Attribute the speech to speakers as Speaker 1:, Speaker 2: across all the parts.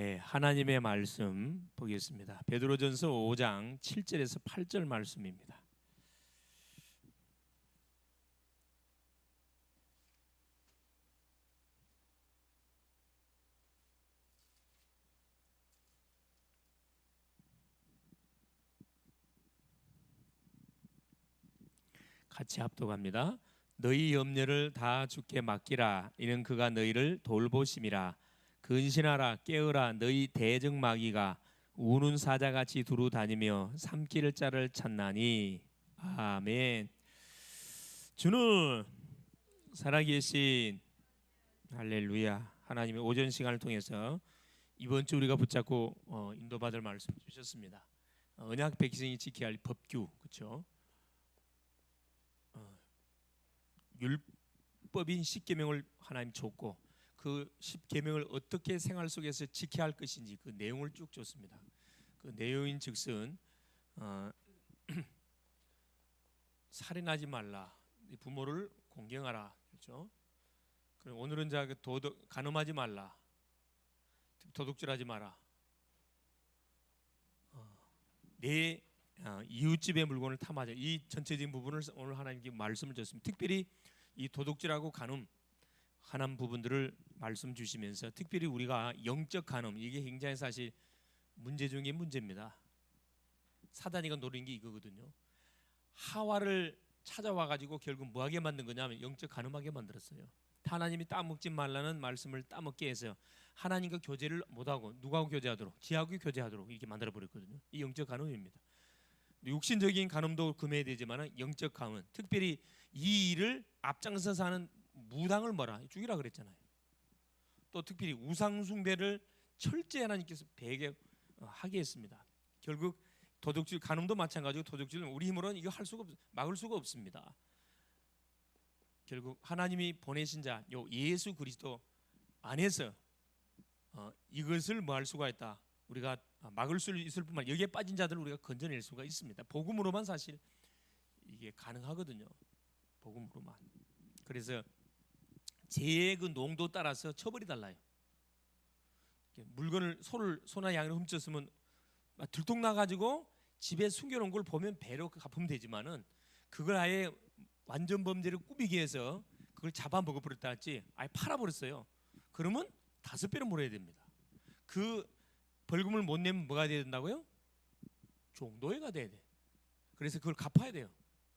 Speaker 1: 네, 하나님의 말씀 보겠습니다. 베드로전서 5장 7절에서 8절 말씀입니다. 같이 합독합니다. 너희 염려를 다 주께 맡기라. 이는 그가 너희를 돌보심이라. 근신하라, 깨어라. 너희 대적마귀가 우는 사자같이 두루 다니며 삼킬 자를 찾나니. 아멘. 주는 살아계신 할렐루야. 하나님의 오전 시간을 통해서 이번 주 우리가 붙잡고 인도받을 말씀 주셨습니다. 언약 백성이 지켜야 할 법규, 그렇죠? 율법인 십계명을 하나님 줬고 그 십계명을 어떻게 생활 속에서 지켜야 할 것인지 그 내용을 쭉 줬습니다. 그 내용인즉슨 살인하지 말라, 부모를 공경하라, 그렇죠? 그럼 오늘은 자 도덕 간음하지 말라, 도둑질하지 마라, 내 이웃집의 물건을 탐하자. 이 전체적인 부분을 오늘 하나님께 말씀을 줬습니다. 특별히 이 도둑질하고 간음하는 부분들을 말씀 주시면서 특별히 우리가 영적 간음, 이게 굉장히 사실 문제 중에 문제입니다. 사단이가 노리는 게 이거거든요. 하와를 찾아와 가지고 결국 뭐하게 만든 거냐면 영적 간음하게 만들었어요. 하나님이 따먹지 말라는 말씀을 따먹게 해서 하나님과 교제를 못하고 누구하고 교제하도록, 지하고 교제하도록 이렇게 만들어버렸거든요. 이 영적 간음입니다. 육신적인 간음도 금해야 되지만 영적 간음, 특별히 이 일을 앞장서서 하는 무당을 뭐라 죽이라 그랬잖아요. 또 특별히 우상 숭배를 철저히 하나님께서 배격하게 했습니다. 결국 도둑질, 간음도 마찬가지고 도둑질은 우리 힘으로는 이거 할 수가 막을 수가 없습니다. 결국 하나님이 보내신 자 요 예수 그리스도 안에서 이것을 뭐 할 수가 있다. 우리가 막을 수 있을 뿐만 아니라 여기에 빠진 자들을 우리가 건져낼 수가 있습니다. 복음으로만 사실 이게 가능하거든요. 복음으로만. 그래서 죄의 그 농도 따라서 처벌이 달라요. 물건을 소나 양을 훔쳤으면 들통나가지고 집에 숨겨놓은 걸 보면 배로 갚으면 되지만은 그걸 아예 완전 범죄를 꾸미기 위해서 그걸 잡아 먹어버렸다 할지 아예 팔아버렸어요. 그러면 5배로 물어야 됩니다. 그 벌금을 못 내면 뭐가 돼야 된다고요? 종노예가 돼야 돼. 그래서 그걸 갚아야 돼요.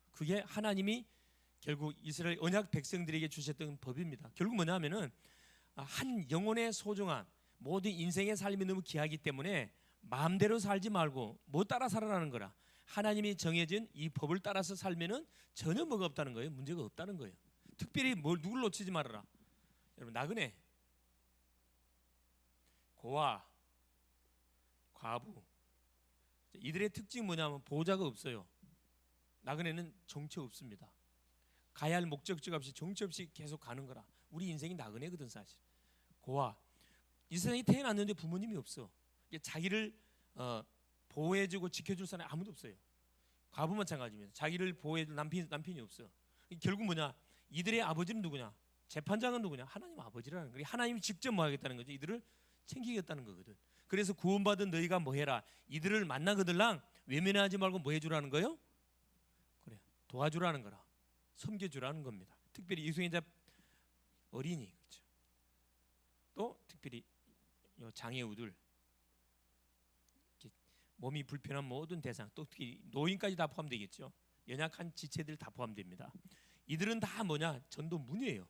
Speaker 1: 그게 하나님이 결국 이스라엘 언약 백성들에게 주셨던 법입니다. 결국 뭐냐면은 한 영혼의 소중함, 모든 인생의 삶이 너무 귀하기 때문에 마음대로 살지 말고 뭐 따라 살아라는 거라. 하나님이 정해진 이 법을 따라서 살면은 전혀 뭐가 없다는 거예요. 문제가 없다는 거예요. 특별히 누굴 놓치지 말아라. 여러분, 나그네, 고아, 과부, 이들의 특징이 뭐냐면 보호자가 없어요. 나그네는 정처 없습니다. 가야 할 목적지가 없이 정처 없이 계속 가는 거라. 우리 인생이 나그네거든 사실. 고아, 이 세상에 태어났는데 부모님이 없어. 자기를 보호해주고 지켜줄 사람이 아무도 없어요. 과부 마찬가지입니다. 자기를 보호해줄 남편이 없어. 결국 뭐냐? 이들의 아버지는 누구냐? 재판장은 누구냐? 하나님 아버지라는 거예요. 하나님이 직접 뭐 하겠다는 거죠? 이들을 챙기겠다는 거거든. 그래서 구원받은 너희가 뭐 해라? 이들을 만나거들랑 외면하지 말고 뭐 해주라는 거예요? 그래, 도와주라는 거라. 섬겨주라는 겁니다. 특별히 이성애자 어린이, 그렇죠? 또 특별히 장애우들, 몸이 불편한 모든 대상, 또 특히 노인까지 다 포함되겠죠. 연약한 지체들 다 포함됩니다. 이들은 다 뭐냐? 전도문이에요.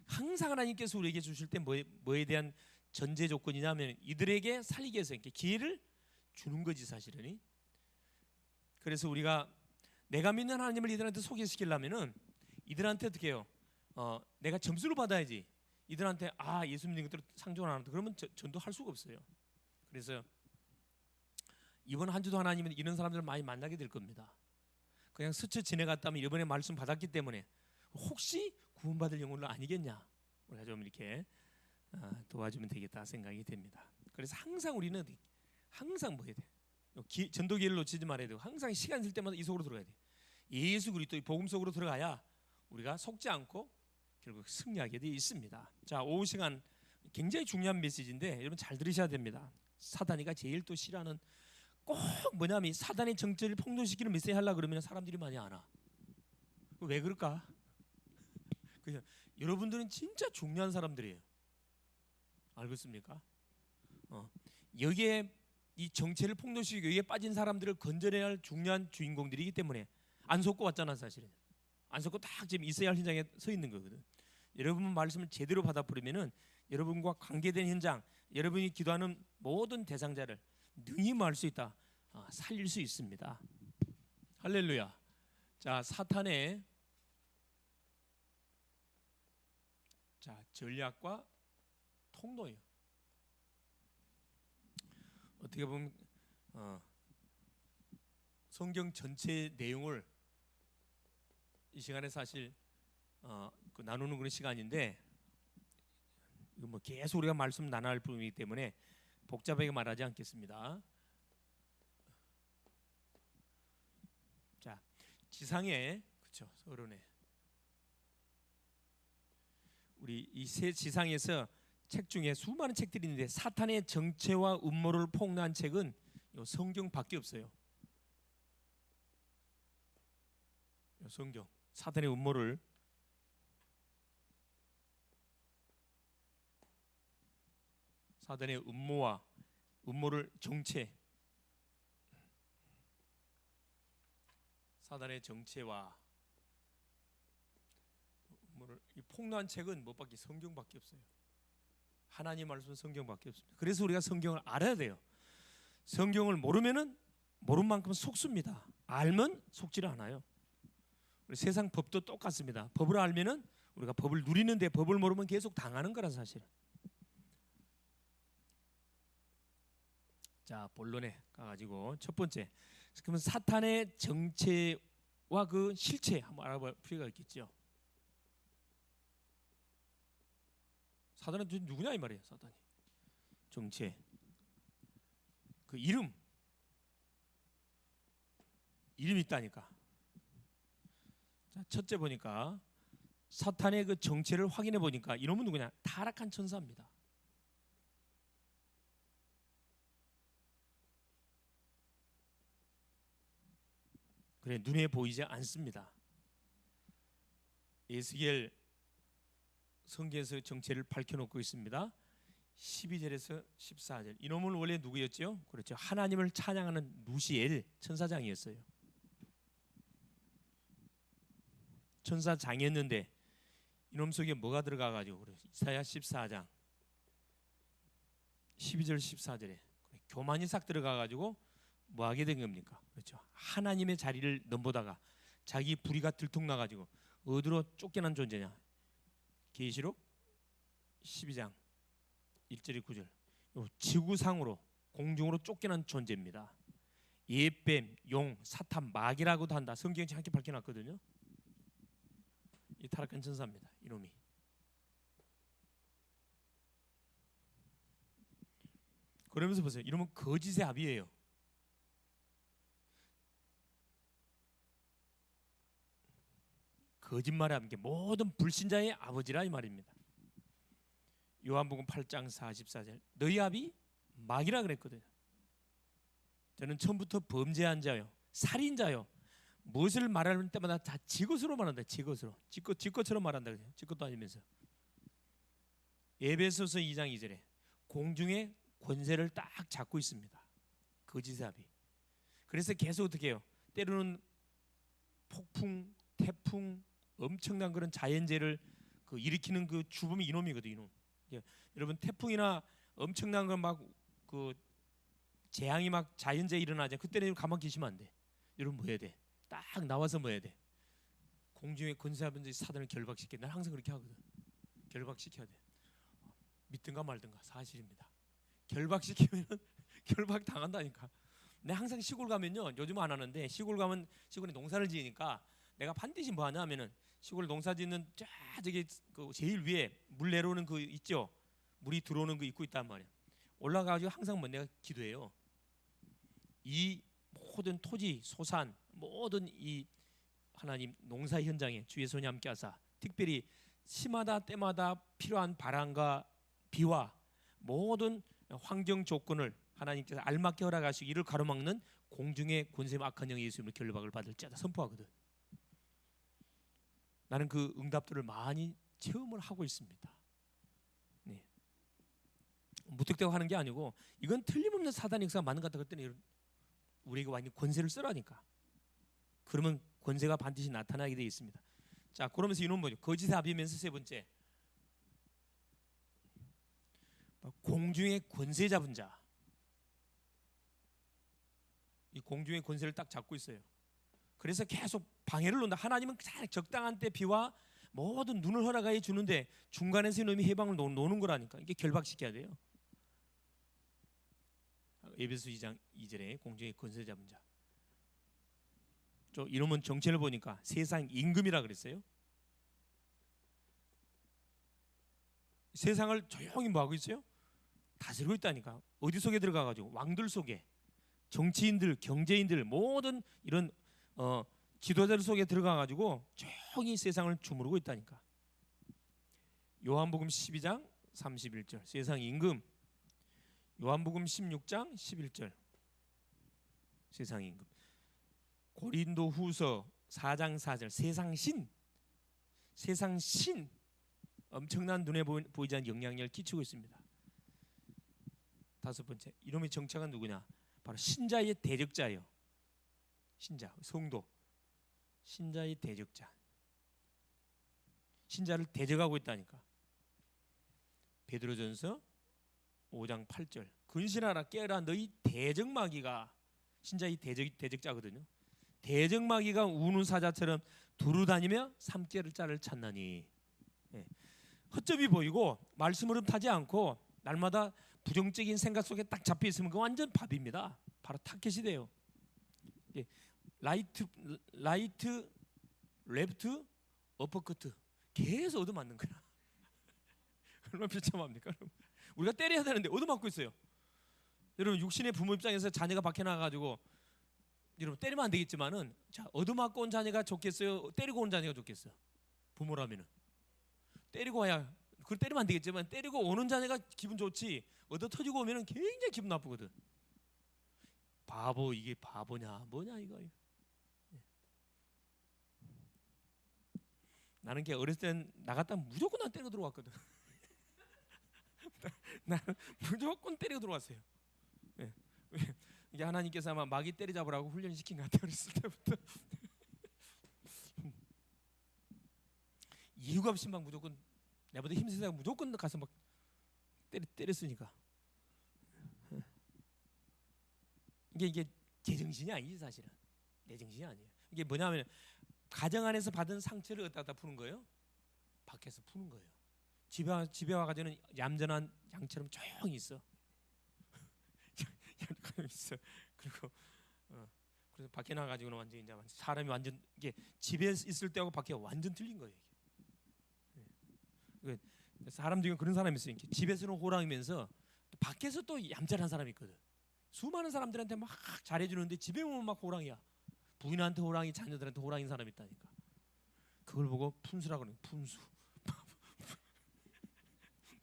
Speaker 1: 항상 하나님께서 우리에게 주실 때 뭐에 대한 전제 조건이냐면 이들에게 살리기 위해서 이렇게 기회를 주는 거지 사실은. 그래서 우리가 내가 믿는 하나님을 이들한테 소개시키려면은 이들한테 어떻게 해요? 내가 점수를 받아야지. 이들한테 예수 믿는 것들을 상종을 안 한다. 그러면 전도할 수가 없어요. 그래서 이번 한 주도 하나님은 이런 사람들을 많이 만나게 될 겁니다. 그냥 스쳐 지내갔다면 이번에 말씀 받았기 때문에 혹시 구원받을 영혼은 아니겠냐? 우리가 좀 이렇게 도와주면 되겠다 생각이 됩니다. 그래서 항상 우리는 항상 뭐 해야 돼? 전도 기회를 놓치지 말아야 되고 항상 시간 있을 때마다 이 속으로 들어가야 돼. 예수 그리스도의 복음 속으로 들어가야 우리가 속지 않고 결국 승리하게 되어 있습니다. 자, 오후 시간 굉장히 중요한 메시지인데 여러분 잘 들으셔야 됩니다. 사단이가 제일 또 싫어하는 꼭 뭐냐면 사단의 정체를 폭로시키는 메시지 하려고 그러면 사람들이 많이 안 와. 왜 그럴까? 그냥 여러분들은 진짜 중요한 사람들이에요. 알겠습니까? 여기에 이 정체를 폭로시키고 여기에 빠진 사람들을 건져내야 할 중요한 주인공들이기 때문에 안 속고 왔잖아. 사실은 안 속고 딱 지금 있어야 할 현장에 서 있는 거거든. 여러분 말씀을 제대로 받아버리면은 여러분과 관계된 현장, 여러분이 기도하는 모든 대상자를 능히 할 수 있다. 살릴 수 있습니다. 할렐루야. 자, 사탄의 전략과 통로예요. 어떻게 보면 성경 전체 내용을 이 시간에 사실 나누는 그런 시간인데 이거 뭐 계속 우리가 말씀 나눠야 할 부분이기 때문에 복잡하게 말하지 않겠습니다. 자, 지상에 그렇죠, 서론에 우리 이 세 지상에서 책 중에 수많은 책들이 있는데 사탄의 정체와 음모를 폭로한 책은 요 성경밖에 없어요. 요 성경 사탄의 음모를 사단의 음모와 음모를 정체 사단의 정체와 음모를 이 폭로한 책은 뭐밖에 성경밖에 없어요. 하나님 말씀 성경밖에 없습니다. 그래서 우리가 성경을 알아야 돼요. 성경을 모르면은 모른 만큼 속습니다. 알면 속지를 않아요. 세상 법도 똑같습니다. 법을 알면은 우리가 법을 누리는데 법을 모르면 계속 당하는 거라 사실은. 자, 본론에 가가지고 첫 번째, 그러면 사탄의 정체와 그 실체 한번 알아볼 필요가 있겠죠. 사단은 누구냐 이 말이에요. 사단이 정체, 그 이름이 있다니까. 자, 첫째 보니까 사탄의 그 정체를 확인해 보니까 이놈은 누구냐? 타락한 천사입니다. 그래, 눈에 보이지 않습니다. 에스겔 성경에서 정체를 밝혀놓고 있습니다. 12절에서 14절. 이놈은 원래 누구였죠? 그렇죠, 하나님을 찬양하는 루시엘 천사장이었어요. 천사장이었는데 이놈 속에 뭐가 들어가가지고 그래, 이사야 14장 12절 14절에 교만이 싹 들어가가지고 뭐 하게 된 겁니까? 그렇죠, 하나님의 자리를 넘보다가 자기 불의가 들통나가지고 어디로 쫓겨난 존재냐? 계시록 12장 1절에 9절 지구상으로 공중으로 쫓겨난 존재입니다. 예뱀, 용, 사탄, 마귀라고도 한다. 성경이 함께 밝혀놨거든요. 이 타락한 천사입니다. 이놈이. 그러면서 보세요. 이놈은 거짓의 아비예요. 거짓말에 함께 모든 불신자의 아버지라 이 말입니다. 요한복음 8장 44절 너희 아비 마귀라 그랬거든요. 저는 처음부터 범죄한 자요 살인자요 무엇을 말할 때마다 다 지것으로 말한다. 지것으로 지것처럼 말한다. 지것도 아니면서 에베소서 2장 2절에 공중의 권세를 딱 잡고 있습니다. 거짓의 아비. 그래서 계속 어떻게 해요? 때로는 폭풍, 태풍, 엄청난 그런 자연재해를 일으키는 그 주범이 이놈이거든요. 이놈. 여러분 태풍이나 엄청난 거 막 그 재앙이 막 자연재해 일어나죠. 그때는 가만 계시면 안 돼. 여러분 뭐 해야 돼? 딱 나와서 뭐 해야 돼? 공중의 권세하면서 사단을 결박시켜. 난 항상 그렇게 하거든. 결박시켜야 돼. 믿든가 말든가 사실입니다. 결박시키면 결박 당한다니까. 내가 항상 시골 가면요. 요즘 안 하는데 시골 가면 시골에 농사를 지으니까 내가 반드시 뭐 하냐 하면은 시골 농사 짓는 저기 그 제일 위에 물 내려오는 그 있죠. 물이 들어오는 거 입고 있단 말이야. 올라가가지고 항상 뭐 내가 기도해요. 이 모든 토지, 소산, 모든 이 하나님 농사 현장에 주의 손이 함께 하사 특별히 시마다 때마다 필요한 바람과 비와 모든 환경 조건을 하나님께서 알맞게 허락하시고 이를 가로막는 공중의 권세와 악한 영의 예수님을 결박을 받을지어다 선포하거든. 나는 그 응답들을 많이 체험을 하고 있습니다. 네. 무턱대고 하는 게 아니고 이건 틀림없는 사단의 역사가 맞는 것 같다 그랬더니 우리에게 완전 권세를 쓰라니까. 그러면 권세가 반드시 나타나게 되어 있습니다. 자, 그러면서 이놈 뭐죠? 거짓에 앞이면서 세 번째, 공중의 권세 잡은 자. 이 공중의 권세를 딱 잡고 있어요. 그래서 계속 방해를 놓는다. 하나님은 적당한 때 비와 모든 눈을 허락하여 주는데 중간에서 이놈이 해방을 놓는 거라니까. 이게 결박시켜야 돼요. 에베소 2장 2절에 공중의 권세 잡은 자. 이놈은 정체를 보니까 세상 임금이라 그랬어요. 세상을 조용히 뭐하고 있어요? 다스리고 있다니까. 어디 속에 들어가가지고 왕들 속에, 정치인들, 경제인들, 모든 이런 지도자들 속에 들어가가지고 조용히 세상을 주무르고 있다니까. 요한복음 12장 31절 세상 임금. 요한복음 16장 11절 세상 임금. 고린도 후서 4장 4절 세상 신 엄청난 눈에 보이지 않는 영향력을 끼치고 있습니다. 다섯 번째, 이놈의 정체가 누구냐? 바로 신자의 대적자예요. 신자, 성도, 신자의 대적자. 신자를 대적하고 있다니까. 베드로전서 5장 8절 근신하라 깨어라 너희 대적마귀가. 신자의 대적자거든요. 대적마귀가 우는 사자처럼 두루다니며 삼킬 자를 찾나니. 허점이 보이고 말씀 흐름 타지 않고 날마다 부정적인 생각 속에 딱 잡혀 있으면 그 완전 밥입니다. 바로 타켓이 돼요. 라이트, 레프트, 어퍼커트 계속 얻어맞는 거야. 얼마나 비참합니까? 우리가 때려야 되는데 얻어맞고 있어요. 여러분 육신의 부모 입장에서 자녀가 밖에 나가가지고 여러분 때리면 안 되겠지만은 자 얻어맞고 온 자녀가 좋겠어요? 때리고 온 자녀가 좋겠어요? 부모라면은 때리고 와야 그걸 때리면 안 되겠지만 때리고 오는 자녀가 기분 좋지 얻어 터지고 오면은 굉장히 기분 나쁘거든. 바보 이게 바보냐 뭐냐 이거. 나는 걔 어렸을 땐 나갔다 무조건 난 때리고 들어왔거든. 나는 무조건 때리고 들어왔어요. 이게 하나님께서 아마 마귀 때리잡으라고 훈련시킨 것 같아요. 어렸을 때부터. 이유가 없이 막 무조건 내보다 힘세다가 무조건 가서 막 때렸으니까. 이게 제 정신이 아니지 사실은. 내 정신이 아니에요. 이게 뭐냐면 가정 안에서 받은 상처를 어디다 푸는 거예요? 밖에서 푸는 거예요. 집에 와가지고는 얌전한 양처럼 조용히 있어. 있어. 그리고 그래서 밖에 나가지고는 완전 이제 사람이 완전 이게 집에 있을 때하고 밖에 완전 틀린 거예요. 이게. 사람 중에 그런 사람이 있어요. 집에서는 호랑이면서 또 밖에서 또 얌전한 사람이 있거든. 수많은 사람들한테 막 잘해주는데 집에 오면 막 호랑이야. 부인한테 호랑이, 자녀들한테 호랑이인 사람이 있다니까. 그걸 보고 푼수라고 그래요. 푼수.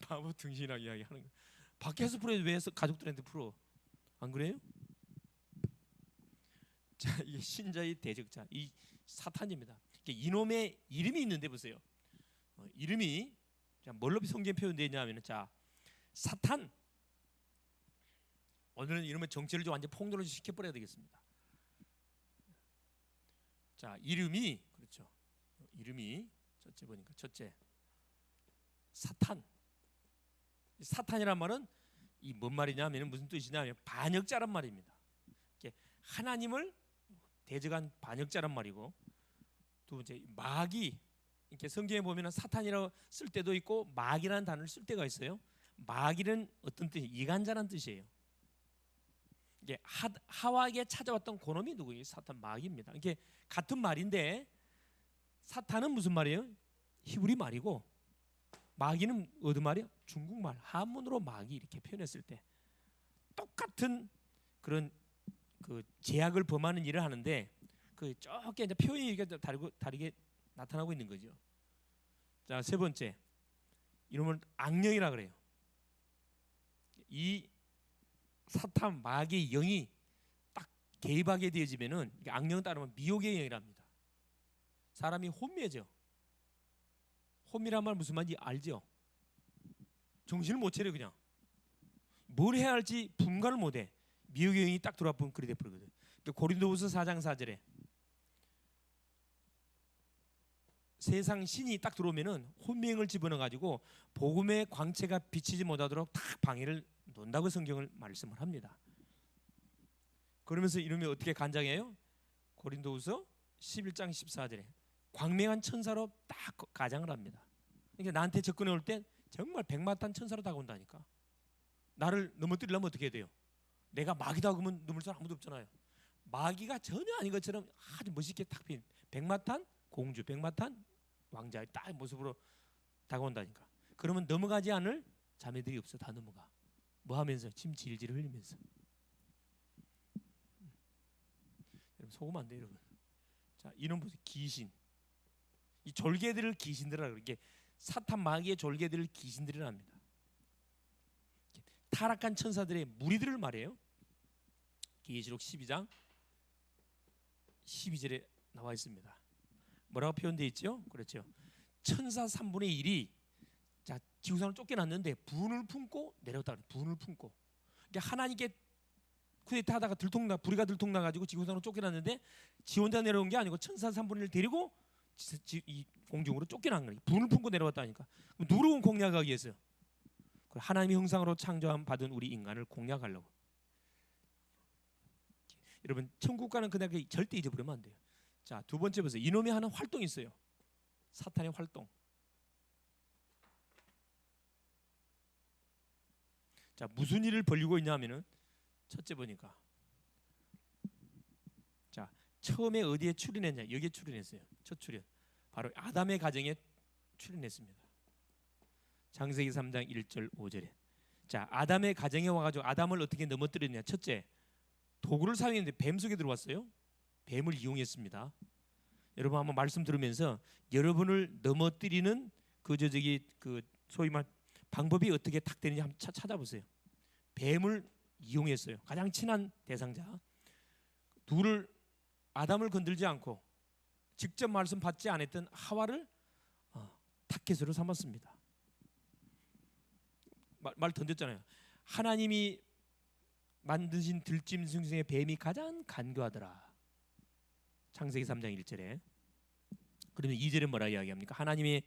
Speaker 1: 바보 등신하게 이야기하는 거. 밖에서 풀어야지 왜 가족들한테 풀어? 안 그래요? 자, 이게 신자의 대적자, 이 사탄입니다. 이놈의 이름이 있는데 보세요. 이름이 자, 뭘로 성경 표현되어 있냐면은 자, 사탄. 오늘은 이름의 정체를 좀 완전 폭로를 시켜버려야 되겠습니다. 자, 이름이 그렇죠. 이름이 첫째 보니까 첫째 사탄. 사탄이란 말은 이 뭔 말이냐면 무슨 뜻이냐면 반역자란 말입니다. 하나님을 대적한 반역자란 말이고 두 번째 마귀. 이렇게 성경에 보면은 사탄이라고 쓸 때도 있고 마귀라는 단어를 쓸 때가 있어요. 마귀는 어떤 뜻이 이간자란 뜻이에요. 이게 하와에게 찾아왔던 그놈이 누구예요? 사탄 마귀입니다. 이게 같은 말인데 사탄은 무슨 말이에요? 히브리 말이고 마귀는 어디 말이야? 중국말 한문으로 마귀 이렇게 표현했을 때 똑같은 그런 그 제약을 범하는 일을 하는데 그 조금 이제 표현이 다르게 나타나고 있는 거죠. 자, 세 번째 이놈을 악령이라 그래요. 이 사탄 마귀의 영이 딱 개입하게 되어지면은 이게 악령 따르면 미혹의 영이랍니다. 사람이 혼미해져. 혼미란 말 무슨 말인지 알죠? 정신을 못 차려. 그냥 뭘 해야 할지 분간을 못해. 미혹의 영이 딱 들어와 보면 그리 돼버리거든. 그러니까 고린도후서 4장 4절에 세상 신이 딱 들어오면은 혼미행을 집어넣어 가지고 복음의 광채가 비치지 못하도록 다 방해를 놓는다고 성경을 말씀을 합니다. 그러면서 이놈이 어떻게 간장해요? 고린도후서 11장 14절에 광명한 천사로 딱 가장을 합니다. 그러니까 나한테 접근해 올 때 정말 백마탄 천사로 다가온다니까. 나를 넘어뜨리려면 어떻게 해야 돼요? 내가 마귀다 그러면 넘을 사람 아무도 없잖아요. 마귀가 전혀 아닌 것처럼 아주 멋있게 탁 핀 백마탄 공주, 백마탄 왕자의 딱 모습으로 다가온다니까. 그러면 넘어가지 않을 자매들이 없어. 다 넘어가. 뭐 하면서? 침 질질 흘리면서. 여러분 속으면 안 돼요, 여러분. 자, 이런 보세요. 귀신. 이 졸개들을 귀신들이라 그러게. 사탄 마귀의 졸개들을 귀신들이라 합니다. 타락한 천사들의 무리들을 말해요. 계시록 12장 12절에 나와 있습니다. 뭐라고 표현되어 있죠? 그렇죠. 천사 3분의 1이 자 지구상을 쫓겨났는데 분을 품고 내려왔다. 분을 품고. 그러니까 하나님께 쿠데타하다가 불이가 들통나가지고 지구상으로 쫓겨났는데 지 혼자 내려온 게 아니고 천사 3분의 1을 데리고 이 공중으로 쫓겨난 거예요. 분을 품고 내려왔다니까. 누구를 공략하기 위해서? 하나님의 형상으로 창조함 받은 우리 인간을 공략하려고. 여러분 천국 가는 그날 절대 잊어버리면 안 돼요. 자, 두 번째 보세요. 이놈이 하는 활동이 있어요. 사탄의 활동. 자, 무슨 일을 벌이고 있냐면은 첫째 보니까 자, 처음에 어디에 출연했냐? 여기에 출연했어요. 첫 출연. 바로 아담의 가정에 출연했습니다. 창세기 3장 1절 5절에. 자, 아담의 가정에 와가지고 아담을 어떻게 넘어뜨렸냐? 첫째, 도구를 사용했는데 뱀 속에 들어왔어요. 뱀을 이용했습니다. 여러분 한번 말씀 들으면서 여러분을 넘어뜨리는 그 소위 말 방법이 어떻게 탁 되는지 한번 찾아보세요. 뱀을 이용했어요. 가장 친한 대상자. 아담을 건들지 않고 직접 말씀 받지 않았던 하와를 타켓으로 삼았습니다. 말 던졌잖아요. 하나님이 만드신 들짐승 중에 뱀이 가장 간교하더라. 창세기 3장 1절에. 그러면 2절에 뭐라 이야기합니까? 하나님이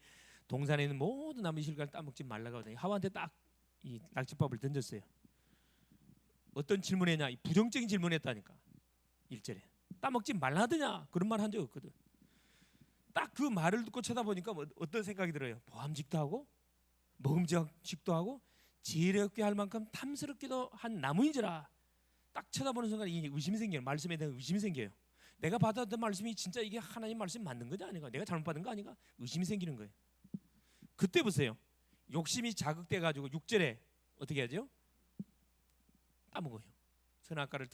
Speaker 1: 동산에 있는 모든 나무 실과를 따먹지 말라고 하더니 하와한테 딱 이 낙지밥을 던졌어요. 어떤 질문했냐? 부정적인 질문했다니까. 1절에 따먹지 말라더냐? 그런 말 한 적 없거든. 딱 그 말을 듣고 쳐다보니까 어떤 생각이 들어요? 보암직도 하고 먹음직도 하고 지혜롭게 할 만큼 탐스럽기도 한 나무인지라. 딱 쳐다보는 순간 이 의심이 생겨요. 말씀에 대한 의심이 생겨요. 내가 받았던 말씀이 진짜 이게 하나님 말씀 맞는 거지 아닌가? 내가 잘못 받은 거 아닌가? 의심이 생기는 거예요. 그때 보세요. 욕심이 자극돼 가지고 6절에 어떻게 하죠? 따먹어요. 선악과를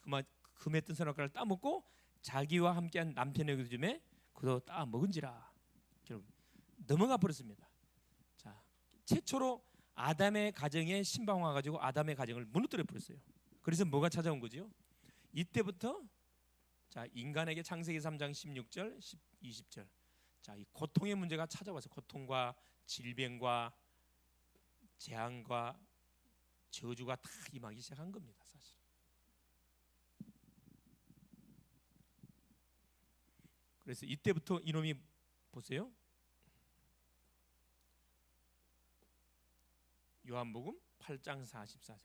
Speaker 1: 금했던 선악과를 따먹고 자기와 함께한 남편에게도 주매 그도 따먹은지라. 넘어가 버렸습니다. 자, 최초로 아담의 가정에 신방 와가지고 아담의 가정을 무너뜨려 버렸어요. 그래서 뭐가 찾아온 거죠? 이때부터 자 인간에게 창세기 3장 16절, 20절 자 이 고통의 문제가 찾아와서 고통과 질병과 재앙과 저주가 다 임하기 시작한 겁니다. 사실. 그래서 이때부터 이놈이 보세요. 요한복음 8장 44절.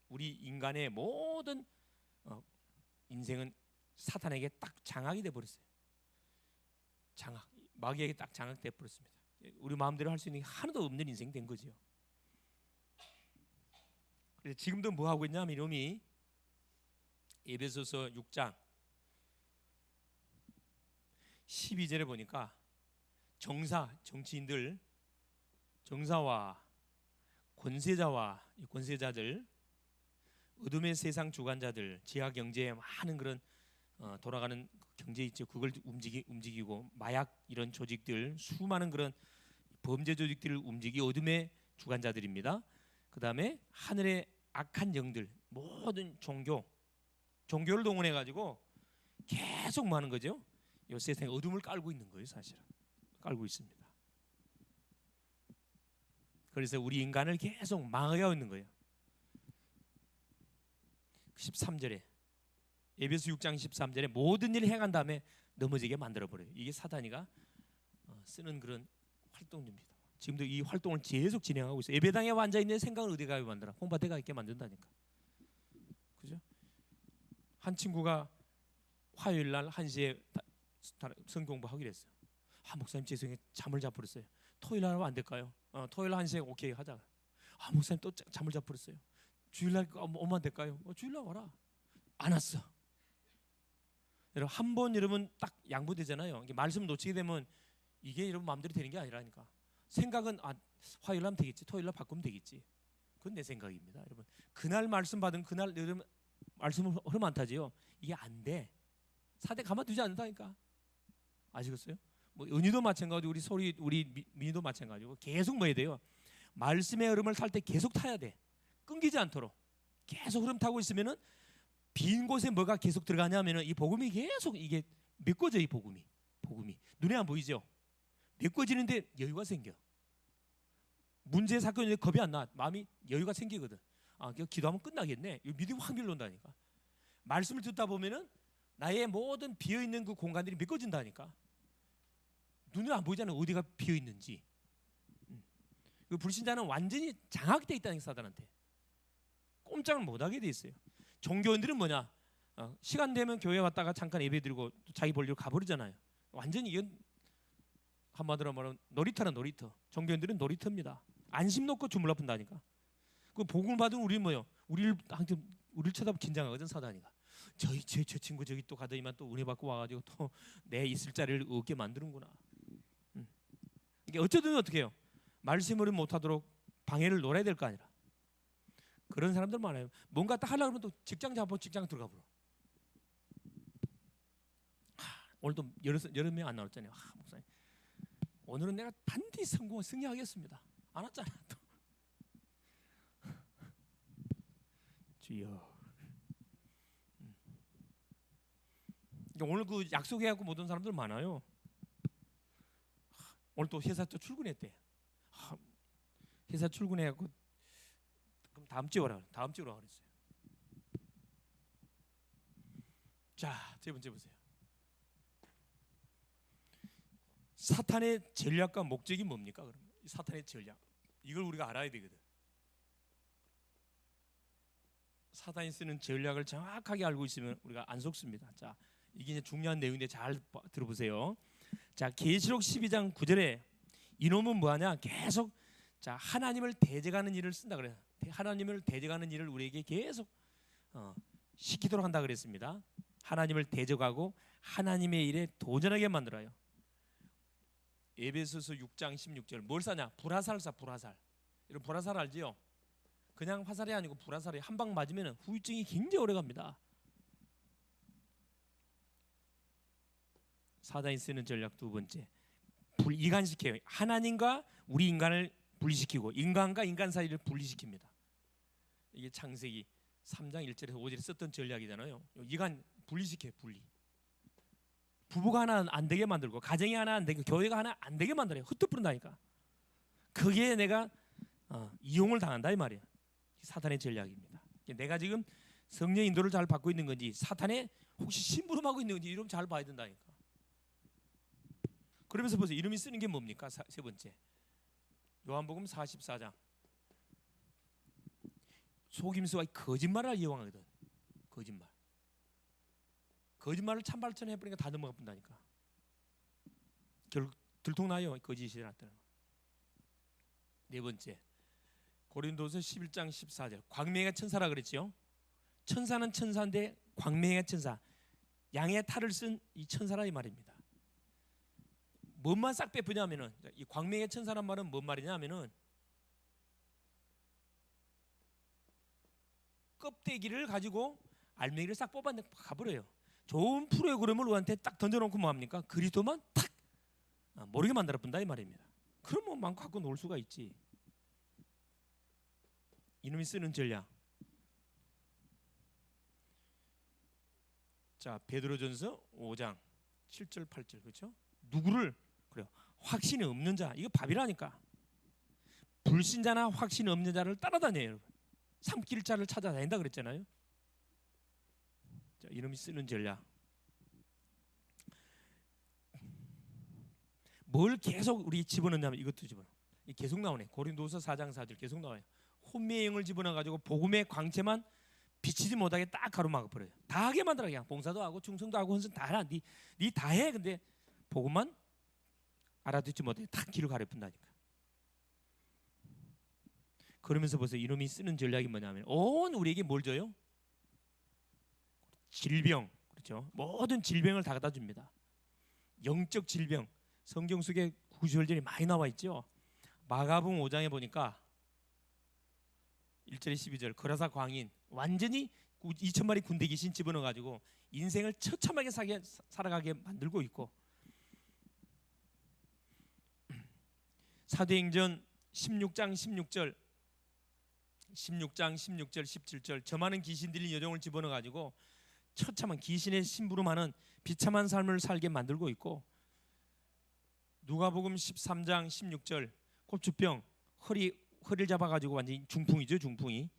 Speaker 1: 우리 인간의 모든 인생은 사탄에게 딱 장악이 돼 버렸어요. 장악. 마귀에게 딱 장악돼 버렸습니다. 우리 마음대로 할 수 있는 게 하나도 없는 인생 된 거죠. 그래서 지금도 뭐 하고 있냐면 이놈이 에베소서 6장 12절에 보니까 정치인들 정사와 권세자들 어둠의 세상 주관자들 지하 경제에 많은 그런 돌아가는 경제 있죠. 그걸 움직이고 마약 이런 조직들 수많은 그런 범죄 조직들을 움직이 어둠의 주관자들입니다. 그 다음에 하늘의 악한 영들, 모든 종교를 동원해 가지고 계속 뭐 하는 거죠? 이 세상에 어둠을 깔고 있는 거예요. 사실은 깔고 있습니다. 그래서 우리 인간을 계속 망하게 하고 있는 거예요. 13절에 에베소 6장 13절에 모든 일을 행한 다음에 넘어지게 만들어버려요. 이게 사단이가 쓰는 그런 활동입니다. 지금도 이 활동을 계속 진행하고 있어요. 예배당에 앉아있는 생각을 어디 가게 만들어? 홍밭에 가 있게 만든다니까. 그죠? 한 친구가 화요일 날 1시에 성경 공부하기로 했어요. 목사님 죄송해요. 잠을 자버렸어요. 토요일 날 하면 안 될까요? 토요일 1시에 오케이 하자. 목사님 또 잠을 자버렸어요. 주일 날 오면 안 될까요? 주일 날 와라. 안 왔어. 여러분 한 번 여러분 딱 양보되잖아요. 말씀 놓치게 되면 이게 여러분 마음대로 되는 게 아니라니까. 생각은 화요일 하면 되겠지, 토요일 날 바꾸면 되겠지. 그건 내 생각입니다. 여러분 그날 말씀 받은 그날 여러분 말씀을 흐름 안 타지요. 이게 안 돼. 사대 가만두지 않는다니까. 아시겠어요? 뭐 은희도 마찬가지고 우리 민희도 마찬가지고 계속 뭐 해야 돼요? 말씀의 흐름을 탈 때 계속 타야 돼. 끊기지 않도록 계속 흐름 타고 있으면은 빈 곳에 뭐가 계속 들어가냐면은 이 복음이 계속 이게 메꿔져. 이 복음이 눈에 안 보이죠? 메꿔지는데 여유가 생겨. 문제 사건이 겁이 안 나. 마음이 여유가 생기거든. 기도하면 끝나겠네. 믿음이 확 밀려온다니까. 말씀을 듣다 보면은 나의 모든 비어 있는 그 공간들이 메꿔진다니까. 눈에 안 보이잖아요. 어디가 비어 있는지. 그 불신자는 완전히 장악돼 있다는 게 사단한테. 꼼짝을 못하게 돼 있어요. 종교인들은 뭐냐? 시간 되면 교회 왔다가 잠깐 예배드리고 자기 볼일 가버리잖아요. 완전히 이건 한마디로 말하면 놀이터는 놀이터. 종교인들은 놀이터입니다. 안심 놓고 주물러 푼다니까. 그 복음 받은 우리 뭐요? 우리를 쳐다보고 긴장하거든 사단이가. 저 친구 저기 또 가더니만 또 은혜 받고 와가지고 또 내 있을 자리를 얻게 만드는구나. 이게 어쩌든 어떻게 해요? 말씀을 못하도록 방해를 놀아야 될 거 아니라. 그런 사람들 많아요. 뭔가 딱 하려고 하면 또 직장 잡고 직장 들어가 버려. 오늘도 여러 명 안 나왔잖아요. 목사님 오늘은 내가 반드시 승리하겠습니다. 안 왔잖아 또. 주여. 오늘 그 약속해갖고 못 온 사람들 많아요. 오늘 또 회사 또 출근했대. 회사 출근해갖고 그럼 다음 주에 오라 그랬어요. 자, 세 번째 보세요. 사탄의 전략과 목적이 뭡니까? 그러면 사탄의 전략 이걸 우리가 알아야 되거든. 사탄이 쓰는 전략을 정확하게 알고 있으면 우리가 안 속습니다. 자, 이게 이제 중요한 내용인데 잘 들어보세요. 자, 계시록 12장 9절에 이놈은 뭐하냐? 계속 자 하나님을 대적하는 일을 쓴다 그래요. 하나님을 대적하는 일을 우리에게 계속 시키도록 한다 그랬습니다. 하나님을 대적하고 하나님의 일에 도전하게 만들어요. 에베소서 6장 16절 뭘 쏴냐? 불화살 쏴. 불화살. 여러분 불화살 알지요? 그냥 화살이 아니고 불화살이 한 방 맞으면 후유증이 굉장히 오래갑니다. 사단이 쓰는 전략 두 번째, 이간시켜요. 하나님과 우리 인간을 분리시키고 인간과 인간 사이를 분리시킵니다. 이게 창세기 3장 1절에서 5절에 썼던 전략이잖아요. 이간 분리시켜요. 분리. 부부가 하나 안 되게 만들고 가정이 하나 안 되고 교회가 하나 안 되게 만들어요. 흩어부른다니까. 그게 내가 이용을 당한다 이 말이에요. 사탄의 전략입니다. 내가 지금 성령 인도를 잘 받고 있는 건지 사탄의 혹시 심부름하고 있는 건지 이런 잘 봐야 된다니까. 그러면서 보세요. 이름이 쓰는 게 뭡니까? 세 번째 요한복음 44장 속임수와 거짓말을 이용하거든. 거짓말을 참발전 해버리니까 다 넘어가 본다니까. 결국 들통나요. 거짓이 나타나는 거. 네 번째 고린도서 11장 14절 광명의 천사라 그랬죠. 천사는 천사인데 광명의 천사 양의 탈을 쓴 이 천사라 이 말입니다. 뭔만 싹 베푸냐면은 이 광명의 천사란 말은 뭔 말이냐면은 껍데기를 가지고 알맹이를 싹 뽑아내 가버려요. 좋은 프로그램을 우리한테 딱 던져놓고 뭐합니까? 그리스도만 탁 모르게 만들어 본다 이 말입니다. 그럼 뭐 마음 갖고 놀 수가 있지. 이놈이 쓰는 전략 자, 베드로전서 5장 7절 8절 그렇죠? 누구를 그래요? 확신이 없는 자. 이거 밥이라니까. 불신자나 확신이 없는 자를 따라다녀요, 여러분. 삼킬 자를 찾아다닌다 그랬잖아요. 자, 이놈이 쓰는 전략. 뭘 계속 우리 집어넣냐면 이것도 집어넣어. 계속 나오네. 고린도서 4장 4절 계속 나와요. 혼미의 영을 집어넣어 가지고 복음의 광채만 비치지 못하게 딱 가로막아 버려요. 다 하게 만들어. 그냥 봉사도 하고 충성도 하고 헌신 다 해라. 니 다 해. 근데 복음만 알아듣지 못해 딱 길을 가려푼다니까. 그러면서 보세요. 이놈이 쓰는 전략이 뭐냐면 온 우리에게 뭘 줘요? 질병. 그렇죠? 모든 질병을 다 갖다 줍니다. 영적 질병. 성경 속에 구절절이 많이 나와 있죠. 마가복음 5장에 보니까 1절에 12절 거라사 광인 완전히 2,000마리 군대 귀신 집어넣어 가지고 인생을 처참하게 살아가게 만들고 있고, 사도행전 16장 16절 17절 저 많은 귀신들이 여종을 집어넣어 가지고 처참한 귀신의 심부름하는 비참한 삶을 살게 만들고 있고, 누가복음 13장 16절 꼽주병 허리를 잡아가지고 완전히 중풍이죠. 중풍이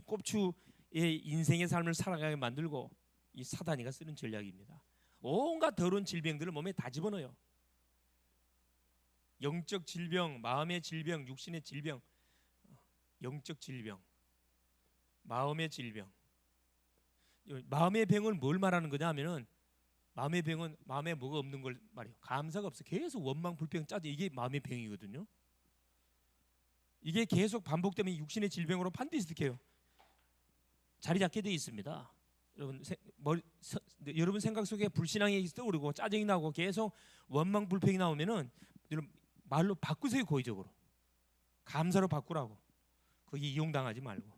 Speaker 1: 꼽추의 인생의 삶을 살아가게 만들고, 이 사단이가 쓰는 전략입니다. 온갖 더러운 질병들을 몸에 다 집어넣어요. 영적 질병, 마음의 질병, 육신의 질병, 영적 질병, 마음의 질병. 마음의 병을 뭘 말하는 거냐 하면은, 마음의 병은 마음에 뭐가 없는 걸 말해요. 감사가 없어. 계속 원망, 불평, 짜증. 이게 마음의 병이거든요. 이게 계속 반복되면 육신의 질병으로 반드시 어떻게요? 자리 잡게 돼 있습니다. 여러분 생각 속에 불신앙이 떠오르고 짜증이 나고 계속 원망, 불평이 나오면은 여러분 말로 바꾸세요. 고의적으로 감사로 바꾸라고. 거기 이용당하지 말고.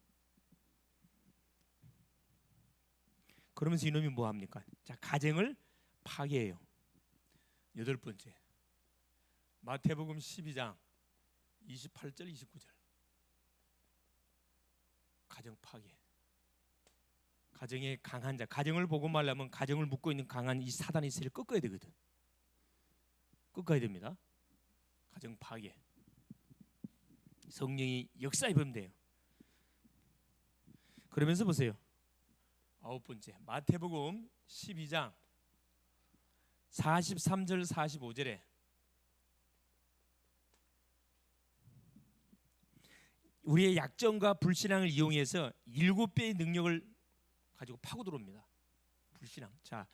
Speaker 1: 그러면서 이놈이 뭐 합니까? 자, 가정을 파괴해요. 8번째 마태복음 12장 28절 29절 가정 파괴. 가정의 강한 자, 가정을 보고 말하면 가정을 묶고 있는 강한 이 사단의 세를 꺾어야 되거든. 꺾어야 됩니다. 가정 파괴. 성령이 역사해 보면 돼요. 그러면서 보세요. 9번째 마태복음 12장 43절 45절에 우리의 약점과 불신앙을 이용해서 7배의 능력을 가지고 파고 들어옵니다. 불신앙. 자,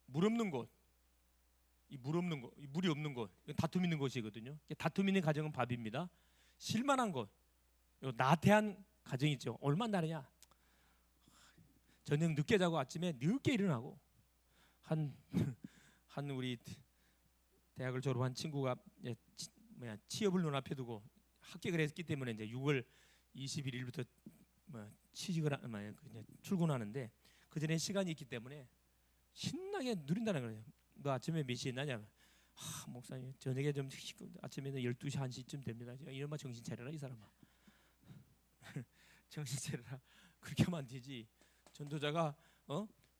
Speaker 1: 물 없는 곳, 이 물이 없는 곳, 이건 다툼 있는 곳이거든요. 다툼 있는 가정은 밥입니다. 실만한 곳, 나태한 가정 있죠. 얼마나 나느냐? 저녁 늦게 자고 아침에 늦게 일어나고, 한 우리 대학을 졸업한 친구가 취업을 눈앞에 두고 합격을 했기 때문에 이제 6월 21일부터 취직을 출근하는데, 그 전에 시간이 있기 때문에 신나게 누린다는 거예요. 너 아침에 몇 시에 나냐? 목사님 저녁에 좀 아침에는 12시 1시쯤 됩니다. 제가 이놈아 정신 차려라 이 사람아. 정신 차려라. 그렇게 하면 안 되지. 전도자가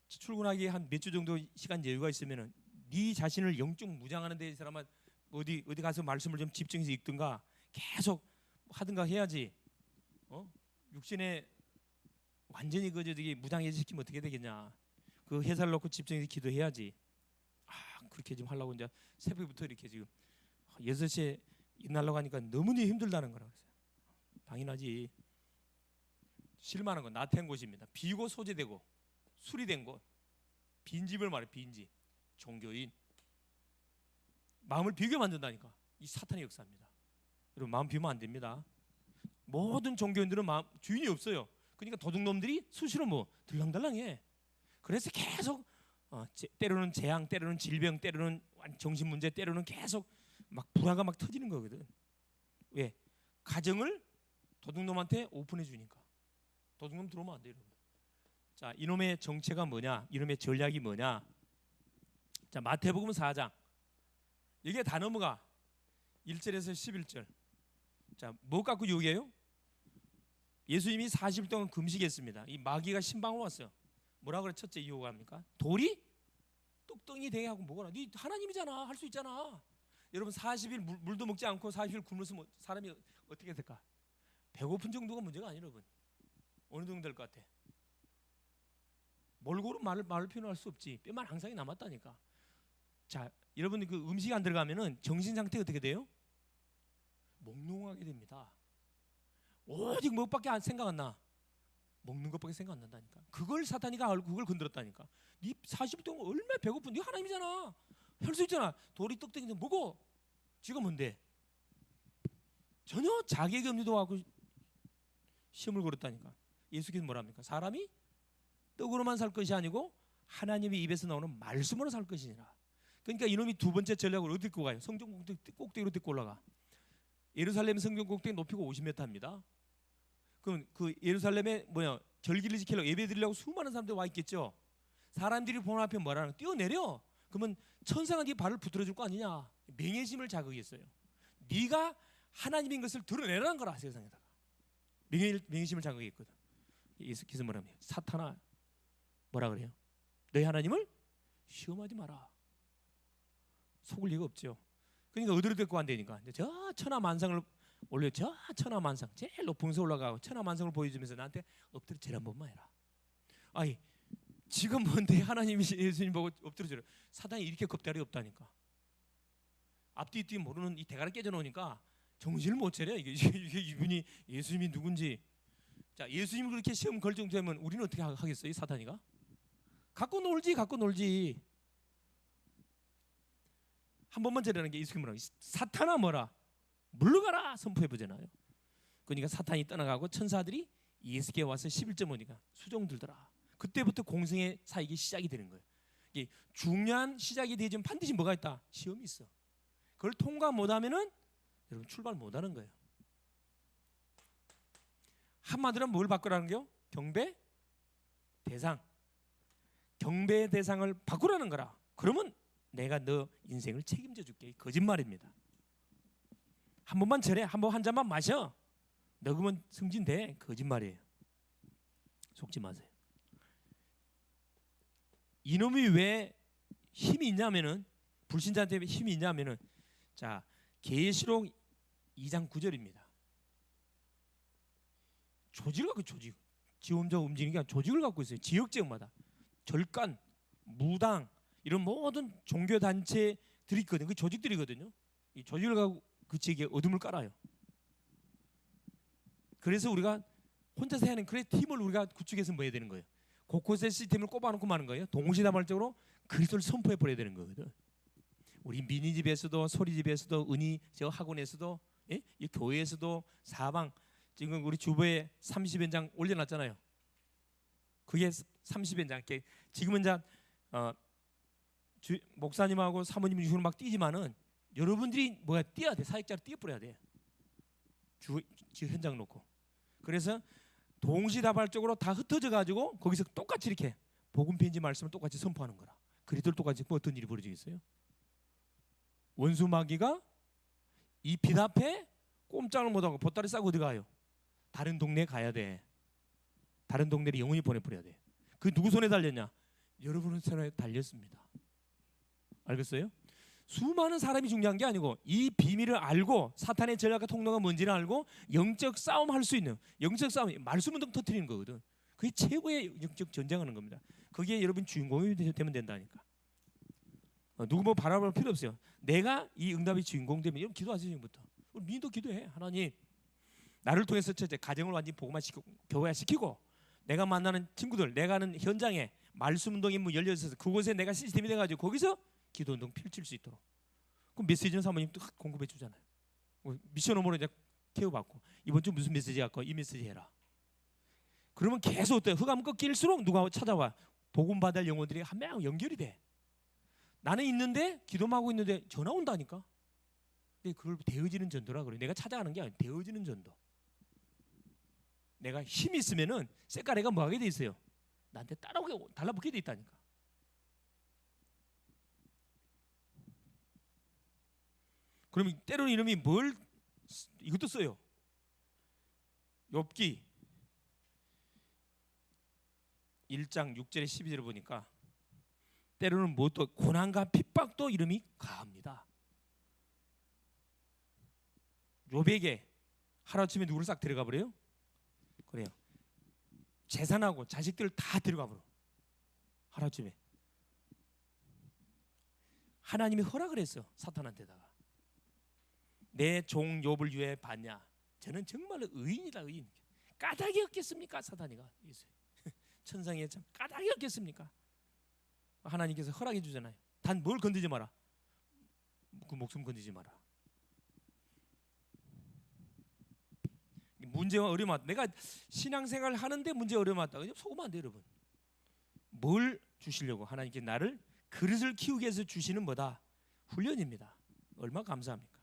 Speaker 1: 출근하기 한 몇 주 정도 시간 여유가 있으면은 네 자신을 영적 무장하는 데 이 사람아 어디 가서 말씀을 좀 집중해서 읽든가 계속 하든가 해야지. 육신에 완전히 저기 무장해서 시키면 어떻게 되겠냐. 그 회사를 놓고 집중해서 기도해야지. 그렇게 지금 하려고 이제 새벽부터 이렇게 지금 6시에 일어나려고 하니까 너무나 힘들다는 거라 그랬어요. 당연하지. 실만한 건 나태한 곳입니다. 비고 소재되고 수리된 곳, 빈집을 말해. 빈집. 종교인. 마음을 비게 만든다니까. 이 사탄의 역사입니다. 여러분 마음 비우면 안 됩니다. 모든 종교인들은 마음 주인이 없어요. 그러니까 도둑놈들이 수시로 들랑달랑해. 그래서 계속 때로는 재앙, 때로는 질병, 때로는 정신 문제, 때로는 계속 막 불화가 막 터지는 거거든. 왜? 가정을 도둑놈한테 오픈해 주니까. 도둑놈 들어오면 안 돼요, 여러분. 자, 이놈의 정체가 뭐냐? 이놈의 전략이 뭐냐? 자, 마태복음 4장. 이게 다 넘어가. 1절에서 11절. 자, 뭐 갖고 유혹해요? 예수님이 40일 동안 금식했습니다. 이 마귀가 신방을 왔어요. 뭐라 그래? 첫째 이유가 합니까? 돌이 뚝뚝이 되게 하고 뭐거나. 네 하나님이잖아. 할 수 있잖아. 여러분 40일 물도 먹지 않고 40일 굶으면 사람이 어떻게 될까? 배고픈 정도가 문제가 아니에요, 여러분. 어느 정도 될 것 같아? 몰골은 말을 표현할 수 없지. 뼈만 항상 남았다니까. 자, 여러분 그 음식이 안 들어가면은 정신 상태가 어떻게 돼요? 몽롱하게 됩니다. 오직 뭐밖에 생각 안 나. 먹는 것밖에 생각 안 난다니까. 그걸 사탄이가 알고 그걸 건드렸다니까. 네 40일 동안 얼마나 배고픈? 네 하나님이잖아. 할 수 있잖아. 돌이 떡떡인데 뭐고? 지가 뭔데? 전혀 자격이 없는 하고 시험을 걸었다니까. 예수께서 뭐라 합니까? 사람이 떡으로만 살 것이 아니고 하나님의 입에서 나오는 말씀으로 살 것이니라. 그러니까 이놈이 두 번째 전략을 어디 듣고 가요? 성전 꼭대기로 듣고 올라가. 예루살렘 성전 꼭대기 높이가 50m입니다. 그럼 그 예루살렘에 절기를 지키려고 예배 드리려고 수많은 사람들이 와 있겠죠. 사람들이 보는 앞에 뭐라는 거야? 뛰어내려. 그러면 천사가 네 발을 붙들어 줄 거 아니냐. 맹예심을 자극했어요. 네가 하나님인 것을 드러내라는 거라. 세상에다가 맹예심을 자극했거든. 예수께서 뭐라 합니까? 사탄아, 뭐라 그래요? 너희 하나님을 시험하지 마라. 속을 리가 없죠. 그러니까 어디로 데리고 간다니까. 저 천하만상을 올려. 저 천하만상 제일 높은 곳에 올라가고 천하만상을 보여주면서 나한테 엎드려 절 한 번만 해라. 아니 지금 뭔데 하나님이 예수님 보고 엎드려줘라. 사단이 이렇게 겁다리 없다니까. 앞뒤 모르는 이 대가리 깨져놓으니까 정신을 못 차려. 이게 이분이 예수님이 누군지. 자, 예수님이 그렇게 시험 걸 정도면 우리는 어떻게 하겠어요? 사탄이가 갖고 놀지. 한 번만 저라는 게 예수님 뭐라? 사탄아 뭐라? 물러가라 선포해 보잖아요. 그러니까 사탄이 떠나가고 천사들이 예수께 와서 11점 오니까 수종 들더라. 그때부터 공생의 사역이 시작이 되는 거예요. 이게 중요한 시작이 되지만 반드시 뭐가 있다? 시험이 있어. 그걸 통과 못하면은 여러분 출발 못하는 거예요. 한마디로 뭘 바꾸라는 거요? 경배 대상. 경배의 대상을 바꾸라는 거라. 그러면 내가 너 인생을 책임져 줄게. 거짓말입니다. 한 번만 절해. 한 잔만 마셔. 너 그러면 승진돼. 거짓말이에요. 속지 마세요. 이놈이 왜 힘이 있냐면은 불신자한테 힘이 있냐면은 자 계시록 2장 9절입니다. 조직을 갖고 조직. 지 혼자 움직이는 게 아니라 조직을 갖고 있어요. 지역마다 절간, 무당 이런 모든 종교 단체들이 있거든요. 그 조직들이거든요. 이 조직을 갖고 그 지역에 어둠을 깔아요. 그래서 우리가 혼자서 하는 그래 팀을 우리가 구축해서 뭐 해야 되는 거예요? 곳곳에 시스템을 꼽아놓고 마는 거예요. 동시다발적으로 그리스도를 선포해 버려야 되는 거거든. 우리 미니집에서도 소리집에서도 은희 저 학원에서도 예? 이 교회에서도 사방 지금 우리 주보에 30연장 올려놨잖아요. 그게 30연장. 지금은 이제 목사님하고 사모님 주로 막 뛰지만은 여러분들이 뭐야 뛰어야 돼. 사역자로 뛰어버려야 돼. 주 현장 놓고. 그래서 동시다발적으로 다 흩어져 가지고 거기서 똑같이 이렇게 복음 편지 말씀을 똑같이 선포하는 거라. 그리스도를 똑같이 뭐 어떤 일이 벌어지겠어요? 원수 마귀가 이 빛 앞에 꼼짝을 못하고 보따리 싸고 어디 가요? 다른 동네에 가야 돼. 다른 동네를 영원히 보내버려야 돼. 그 누구 손에 달렸냐? 여러분의 손에 달렸습니다. 알겠어요? 수많은 사람이 중요한 게 아니고 이 비밀을 알고 사탄의 전략과 통로가 뭔지를 알고 영적 싸움 할 수 있는 영적 싸움 말씀 운동 터뜨리는 거거든. 그게 최고의 영적 전쟁하는 겁니다. 그게 여러분 주인공이 되면 된다니까. 누구 뭐 바라볼 필요 없어요. 내가 이 응답의 주인공 되면 여러분 기도하세요. 지금부터 우리 민도 기도해. 하나님 나를 통해서 첫째 가정을 완전히 복음화시키고 교회화시키고 내가 만나는 친구들 내가 하는 현장에 말씀 운동이 뭐 열려 있어서 그곳에 내가 시스템이 돼가지고 거기서 기도 운동 펼칠 수 있도록. 그럼 메시지는 사모님 또 공급해 주잖아요. 미션 오므로 이제 케어받고 이번 주 무슨 메시지 갖고 이 메시지 해라. 그러면 계속 어때? 흑암 꺾일수록 누가 찾아와? 복음 받을 영혼들이 한 명 연결이 돼. 나는 있는데 기도만 하고 있는데 전화 온다니까. 근데 그걸 되어지는 전도라 그래. 내가 찾아가는 게 아니라 되어지는 전도. 내가 힘이 있으면은 쇳가래가 뭐하게 돼 있어요? 나한테 따라오게 달라붙게 돼 있다니까. 그러면 때로는 이놈이 뭘 이것도 써요. 욥기 1장 6절에 12절을 보니까 때로는 무엇도 고난과 핍박도 이름이 가합니다. 욥에게 하루아침에 누구를 싹 데려가 버려요? 그래요. 재산하고 자식들을 다 데려가 버려. 하루아침에. 하나님이 허락을 했어. 사탄한테다가. 내 종 욥을 위해 봤냐? 저는 정말로 의인이다, 의인. 까닭이 없겠습니까? 사탄이가. 천상에 참 까닭이 없겠습니까? 하나님께서 허락해 주잖아요. 단 뭘 건드리지 마라. 그 목숨 건드리지 마라. 문제와 어려움 왔다. 내가 신앙생활 하는데 문제 어려움 왔다. 그냥 속으면 안 돼요, 여러분. 뭘 주시려고 하나님께 나를 그릇을 키우기 위해서 주시는 뭐다? 훈련입니다. 얼마나 감사합니까?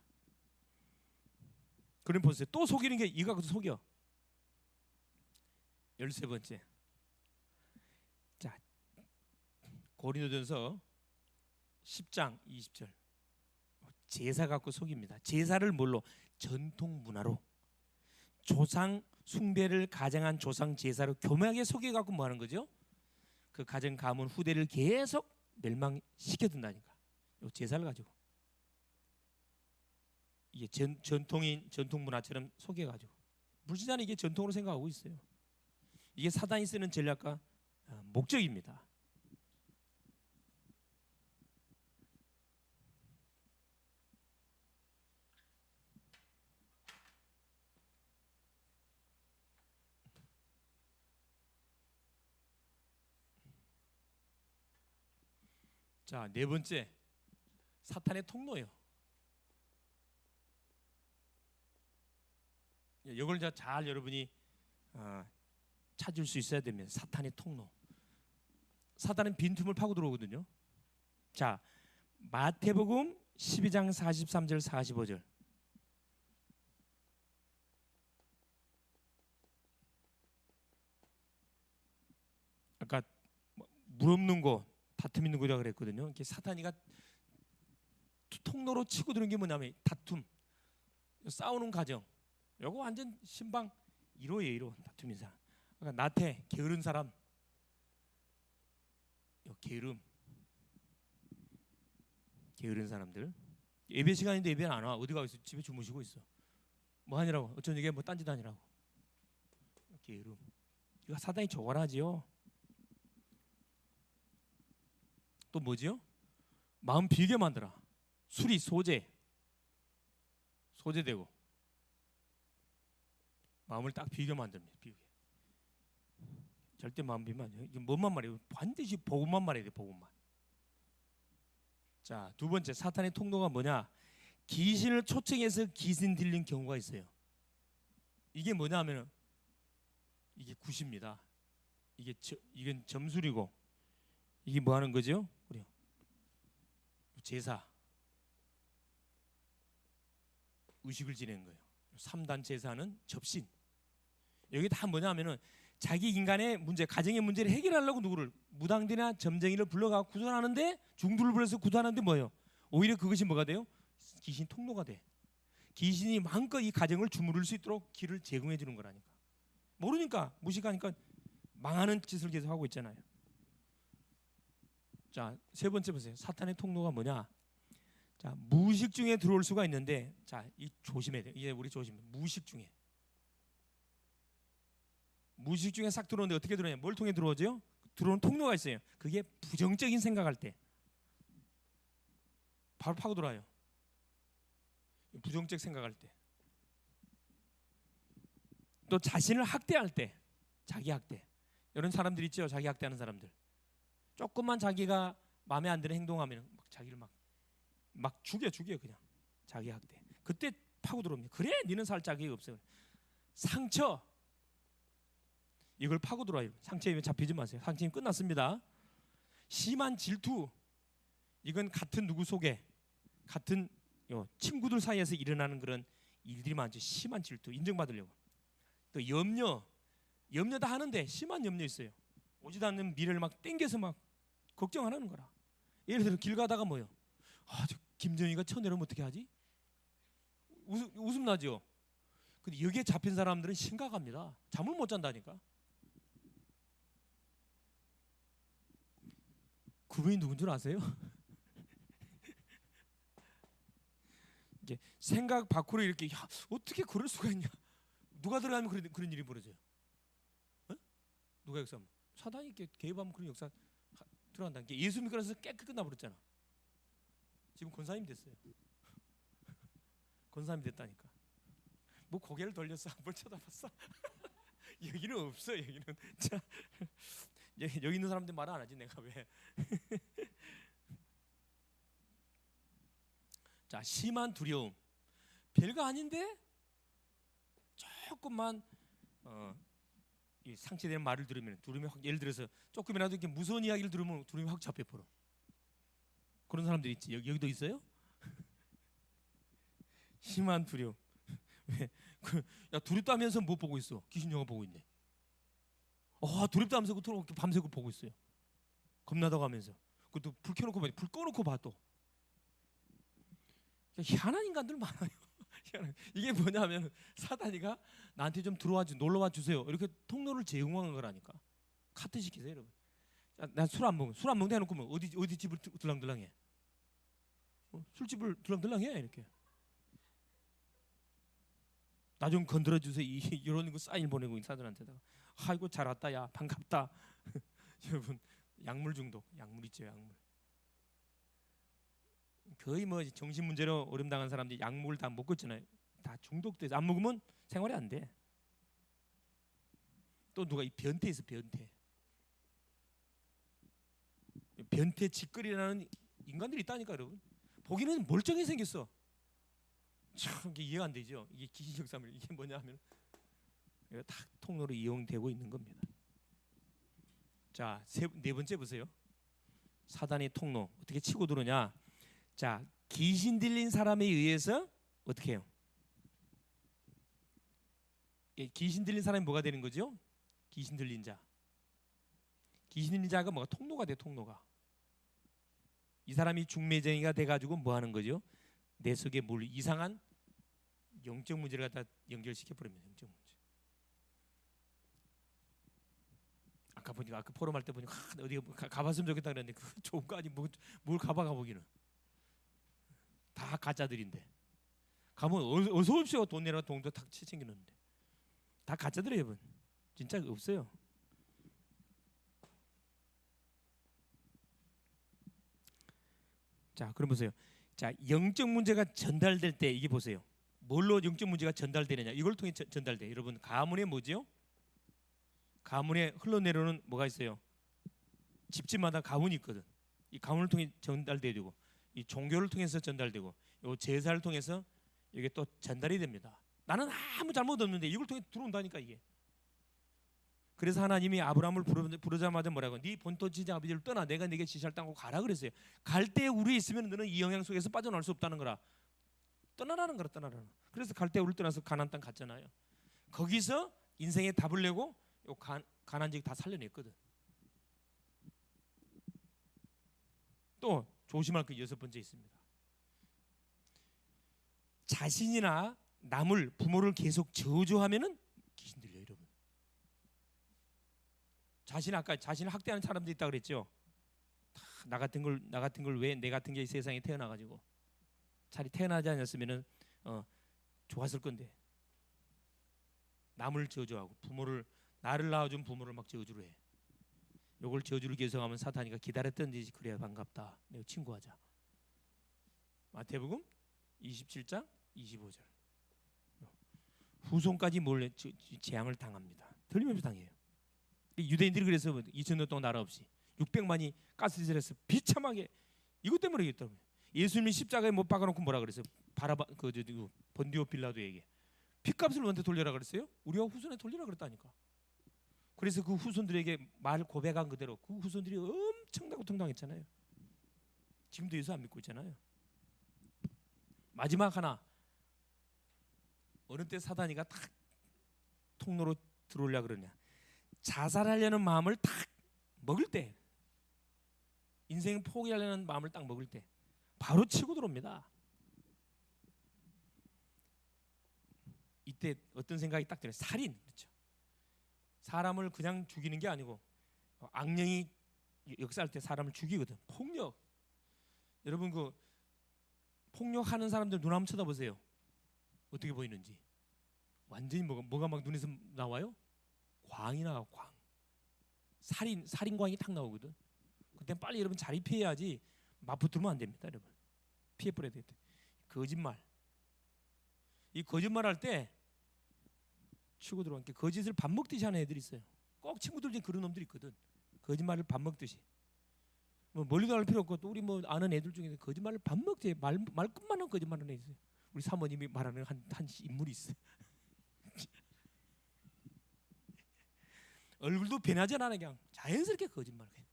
Speaker 1: 그럼 보세요. 또 속이는 게 이거 갖고 속여. 13번째. 자, 고린도전서 10장 20절. 제사 갖고 속입니다. 제사를 뭘로? 전통 문화로. 조상 숭배를 가정한 조상 제사로 교묘하게 속여 갖고 뭐 하는 거죠? 그 가정 가문 후대를 계속 멸망시켜 둔다니까. 요 제사를 가지고. 이게 전통 문화처럼 속여 가지고. 불신자는 이게 전통으로 생각하고 있어요. 이게 사단이 쓰는 전략과 목적입니다. 자, 네 번째. 사탄의 통로예요. 이걸 잘 여러분이 찾을 수 있어야 됩니다. 사탄의 통로. 사탄은 빈틈을 파고 들어오거든요. 자, 마태복음 12장 43절 45절. 아까 물 없는 거, 다툼 있는 거라 그랬거든요. 이렇게 사탄이가 통로로 치고 들어온 게 뭐냐면 다툼, 싸우는 과정. 이거 완전 신방 1호예요, 1호. 다툼인 사람. 그러니까 나태, 게으른 사람. 게으른 사람들. 예배 시간인데 예배는 안 와. 어디 가 있어? 집에 주무시고 있어. 뭐 하니라고? 어쩐 얘기 뭐 딴짓 하니라고. 게으름. 이거 사단이 조관하지요. 또 뭐지요? 마음 비게 만들어. 술이 소재되고 마음을 딱 비게 만듭니다. 비게. 절대 마음 비면 안 돼요. 이게 뭔만 말이에요? 반드시 복음만 말해야 돼요. 복음만. 자, 두 번째 사탄의 통로가 뭐냐? 귀신을 초청해서 귀신 들린 경우가 있어요. 이게 뭐냐면은 이게 굿입니다. 이건 점술이고 이게 뭐 하는 거죠? 그래요. 제사. 의식을 지내는 거예요. 3단 제사는 접신. 여기 다 뭐냐면은 자기 인간의 문제, 가정의 문제를 해결하려고 누구를 무당들이나 점쟁이를 불러가 구선하는데 중두를 불러서 구선하는데 뭐예요? 오히려 그것이 뭐가 돼요? 귀신 통로가 돼. 귀신이 마음껏 이 가정을 주무를 수 있도록 길을 제공해 주는 거라니까. 모르니까 무식하니까 망하는 짓을 계속 하고 있잖아요. 자, 세 번째 보세요. 사탄의 통로가 뭐냐? 자, 무의식 중에 들어올 수가 있는데, 자, 이 조심해야 돼. 이제 우리 조심해. 무의식 중에 싹 들어오는데 어떻게 들어오냐? 뭘 통해 들어오죠? 들어오는 통로가 있어요. 그게 부정적인 생각할 때 바로 파고 들어와요. 부정적 생각할 때. 또 자신을 학대할 때, 자기 학대. 이런 사람들 있죠. 자기 학대하는 사람들. 조금만 자기가 마음에 안 드는 행동하면 막 자기를 막 죽여 그냥. 자기 학대. 그때 파고 들어옵니다. 그래, 니는 살 자격이 없어요. 상처. 이걸 파고 들어와요. 상처에 잡히지 마세요. 상처는 끝났습니다. 심한 질투. 이건 같은 누구 속에 같은 친구들 사이에서 일어나는 그런 일들이 많죠. 심한 질투. 인정받으려고. 또 염려 다 하는데 심한 염려 있어요. 오지도 않는 미래를 막 땡겨서 막 걱정 안 하는 거라. 예를 들어 길 가다가 뭐요? 저 김정희가 쳐내려면 어떻게 하지? 웃음 나죠. 근데 여기에 잡힌 사람들은 심각합니다. 잠을 못 잔다니까. 그분이 누군 줄 아세요? 이게 생각 밖으로 이렇게 야, 어떻게 그럴 수가 있냐? 누가 들어가면 그런 일이 벌어져요. 어? 누가 역사하면 사단이 이렇게 개입하면 그런 역사 들어간다는 게 예수 믿고 나서 깨끗 끝나버렸잖아. 지금 권사님 됐어요. 권사님 됐다니까. 뭐 고개를 돌렸어? 뭘 쳐다봤어? 여기는 없어. 여기는 자 여기 있는 사람들 말 안 하지 내가 왜? 자 심한 두려움 별거 아닌데 조금만 이 상처되는 말을 들으면 두려움이 확 예를 들어서 조금이라도 이렇게 무서운 이야기를 들으면 두려움이 확 잡혀버려. 그런 사람들이 있지. 여기도 있어요? 심한 두려움. 왜? 야 두렵다면서 못 보고 있어? 귀신 영화 보고 있네. 두렵다면서 그토록 밤새 그 보고 있어요. 겁나다고 하면서 그것도 불 켜놓고 봐, 불 꺼놓고 봐 또. 희한한 인간들 많아요. 이게 뭐냐면 사단이가 나한테 좀 들어와 놀러와 주세요. 이렇게 통로를 제공하는 거라니까. 카트 시키세요, 여러분. 나 술 안 먹어. 술 안 먹는다 해놓고 뭐 어디 집을 들랑들랑해. 술집을 들랑들랑해 이렇게. 나 좀 건드려 주세요. 이런 거 사인 보내고 사람들한테다가. 아이고 잘 왔다 야 반갑다. 여러분 약물 중독, 약물 있죠 약물. 거의 뭐 정신 문제로 어려움 당한 사람들이 약물을 다 먹고 있잖아요. 다 중독돼서 안 먹으면 생활이 안 돼. 또 누가 이 변태 있어 변태 짓거리라는 인간들이 있다니까 여러분. 보기는 멀쩡히 생겼어. 참 이게 이해가 안 되죠. 이게 귀신 역사물 이게 뭐냐면 이거 다 통로로 이용되고 있는 겁니다. 자, 네 번째 보세요. 사단의 통로 어떻게 치고 들어오냐? 자, 귀신 들린 사람에 의해서 어떻게 해요? 귀신 들린 사람이 뭐가 되는 거죠? 귀신 들린 자. 귀신 들린 자가 뭐가 통로가 돼 통로가. 이 사람이 중매쟁이가 돼가지고 뭐 하는 거죠? 내 속에 뭘 이상한 영적 문제를 갖다 연결시켜 버립니다. 영적 문제. 아까 보니까 아까 포럼 할 때 보니까 어디 가봤으면 좋겠다 그랬는데 그 좋은 거 아니 뭘 가보기는 다 가짜들인데 가면 어서 없이 돈 내라 돈도 탁 챙기는데 다 가짜들이에요, 여러분. 진짜 없어요. 자, 그럼 보세요. 자, 영적 문제가 전달될 때 이게 보세요. 뭘로 영적 문제가 전달되느냐? 이걸 통해 전달돼. 여러분, 가문에 뭐죠? 가문에 흘러내려오는 뭐가 있어요? 집집마다 가문이 있거든. 이 가문을 통해 전달되고, 이 종교를 통해서 전달되고, 이 제사를 통해서 이게 또 전달이 됩니다. 나는 아무 잘못 없는데 이걸 통해 들어온다니까 이게. 그래서 하나님이 아브라함을 부르자마자 뭐라고? 네 본토 지지 아버지를 떠나 내가 네게 지시할 땅으로 가라 그랬어요. 갈 때 우리 있으면 너는 이 영향 속에서 빠져나올 수 없다는 거라. 떠나라는 거라 떠나라는. 그래서 갈 때 우리 떠나서 가나안 땅 갔잖아요. 거기서 인생의 답을 내고 요 가나안 지역 다 살려냈거든. 또 조심할 그 여섯 번째 있습니다. 자신이나 남을 부모를 계속 저주하면은 귀신 들려요, 여러분. 아까 자신을 학대하는 사람도 있다 그랬죠. 나 같은 걸 왜 내 같은 게 이 세상에 태어나가지고 차라리 태어나지 않았으면은 좋았을 건데 남을 저주하고 나를 낳아준 부모를 막 저주를 해. 요걸 저주를 계속하면 사탄이가 기다렸던 듯이 그래야 반갑다. 내가 친구하자. 마태복음 27장 25절. 후손까지 몰래 재앙을 당합니다. 틀림없이 당해요. 유대인들이 그래서 2000년 동안 나라 없이 600만이 가스질해서 비참하게 이것 때문에 얘기했다고요. 예수님이 십자가에 못 박아놓고 뭐라 그랬어요? 본디오 빌라도에게 핏값을 너한테 돌려라 그랬어요? 우리가 후손에 돌리라 그랬다니까. 그래서 그 후손들에게 말 고백한 그대로 그 후손들이 엄청나게 고통당했잖아요. 지금도 예수 안 믿고 있잖아요. 마지막 하나, 어느 때 사단이가 탁 통로로 들어오려고 그러냐, 자살하려는 마음을 탁 먹을 때, 인생 포기하려는 마음을 딱 먹을 때 바로 치고 들어옵니다. 이때 어떤 생각이 딱 들어요? 살인. 그렇죠. 사람을 그냥 죽이는 게 아니고 악령이 역사할 때 사람을 죽이거든. 폭력. 여러분 그 폭력하는 사람들 눈 한번 쳐다보세요. 어떻게 보이는지. 완전히 뭐가 막 눈에서 나와요? 광이 나와. 광. 살인광이 탁 나오거든. 그때 빨리 여러분 자리 피해야지 맞붙으면 안 됩니다, 여러분. 피해 버려야 돼. 거짓말. 이 거짓말할 때 치고 들어온 게 거짓을 밥 먹듯이 하는 애들이 있어요. 꼭 친구들 중에 그런 놈들이 있거든. 거짓말을 밥 먹듯이. 뭐 멀리도 갈 필요 없고 또 우리 뭐 아는 애들 중에 거짓말을 밥 먹지 말 끝만한 거짓말을 해 있어요. 우리 사모님이 말하는 한 인물이 있어요. 얼굴도 변하지 않아 그냥 자연스럽게 거짓말을 해.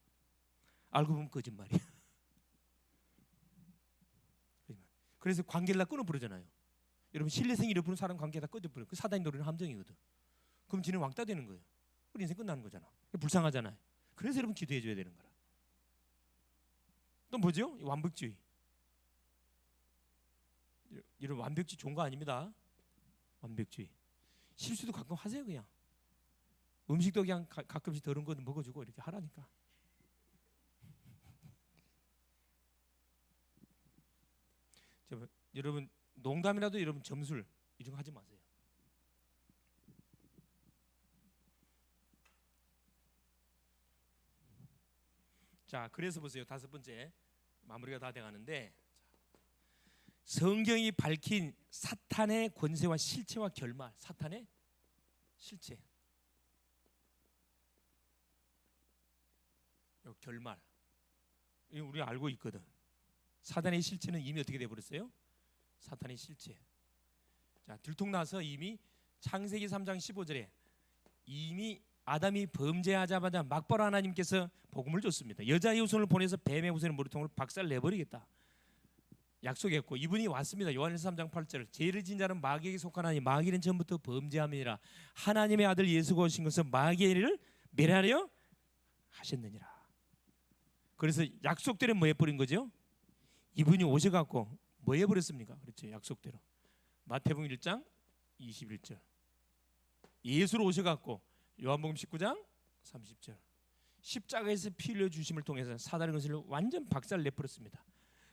Speaker 1: 알고 보면 거짓말이야. 그래서 관계를 다 끊어버리잖아요. 여러분 신뢰성 잃어버린 사람 관계 다 끊어버려. 그 사단이 노리는 함정이거든. 그럼 지는 왕따 되는 거예요. 우리 인생 끝나는 거잖아. 불쌍하잖아요. 그래서 여러분 기도해 줘야 되는 거라. 또 뭐죠? 완벽주의. 이런 완벽주의 좋은 거 아닙니다. 완벽주의. 실수도 가끔 하세요 그냥. 음식도 그냥 가끔씩 더러운 거 먹어주고 이렇게 하라니까. 여러분 농담이라도 여러분 점술 이런 거 하지 마세요. 자, 그래서 보세요. 5번째 마무리가 다 돼가는데 성경이 밝힌 사탄의 권세와 실체와 결말. 사탄의 실체, 결말. 이거 우리 알고 있거든. 사탄의 실체는 이미 어떻게 돼버렸어요? 사탄의 실체. 자, 들통나서 이미 창세기 3장 15절에 이미 아담이 범죄하자마자 막바로 하나님께서 복음을 줬습니다. 여자의 후손을 보내서 뱀의 후손의 머리통을 박살내버리겠다 약속했고 이분이 왔습니다. 요한일서 3장 8절 죄를 지은 자는 마귀에게 속하나니 마귀는 전부터 범죄함이니라. 하나님의 아들 예수가 오신 것은 마귀를 멸하려 하셨느니라. 그래서 약속대로 뭐 해버린 거죠? 이분이 오셔갖고 뭐 해버렸습니까? 그렇죠. 약속대로. 마태복음 1장 21절 예수로 오셔갖고 요한복음 19장 30절 십자가에서 피 흘려 주심을 통해서 사단의 권세를 완전 박살 내버렸습니다.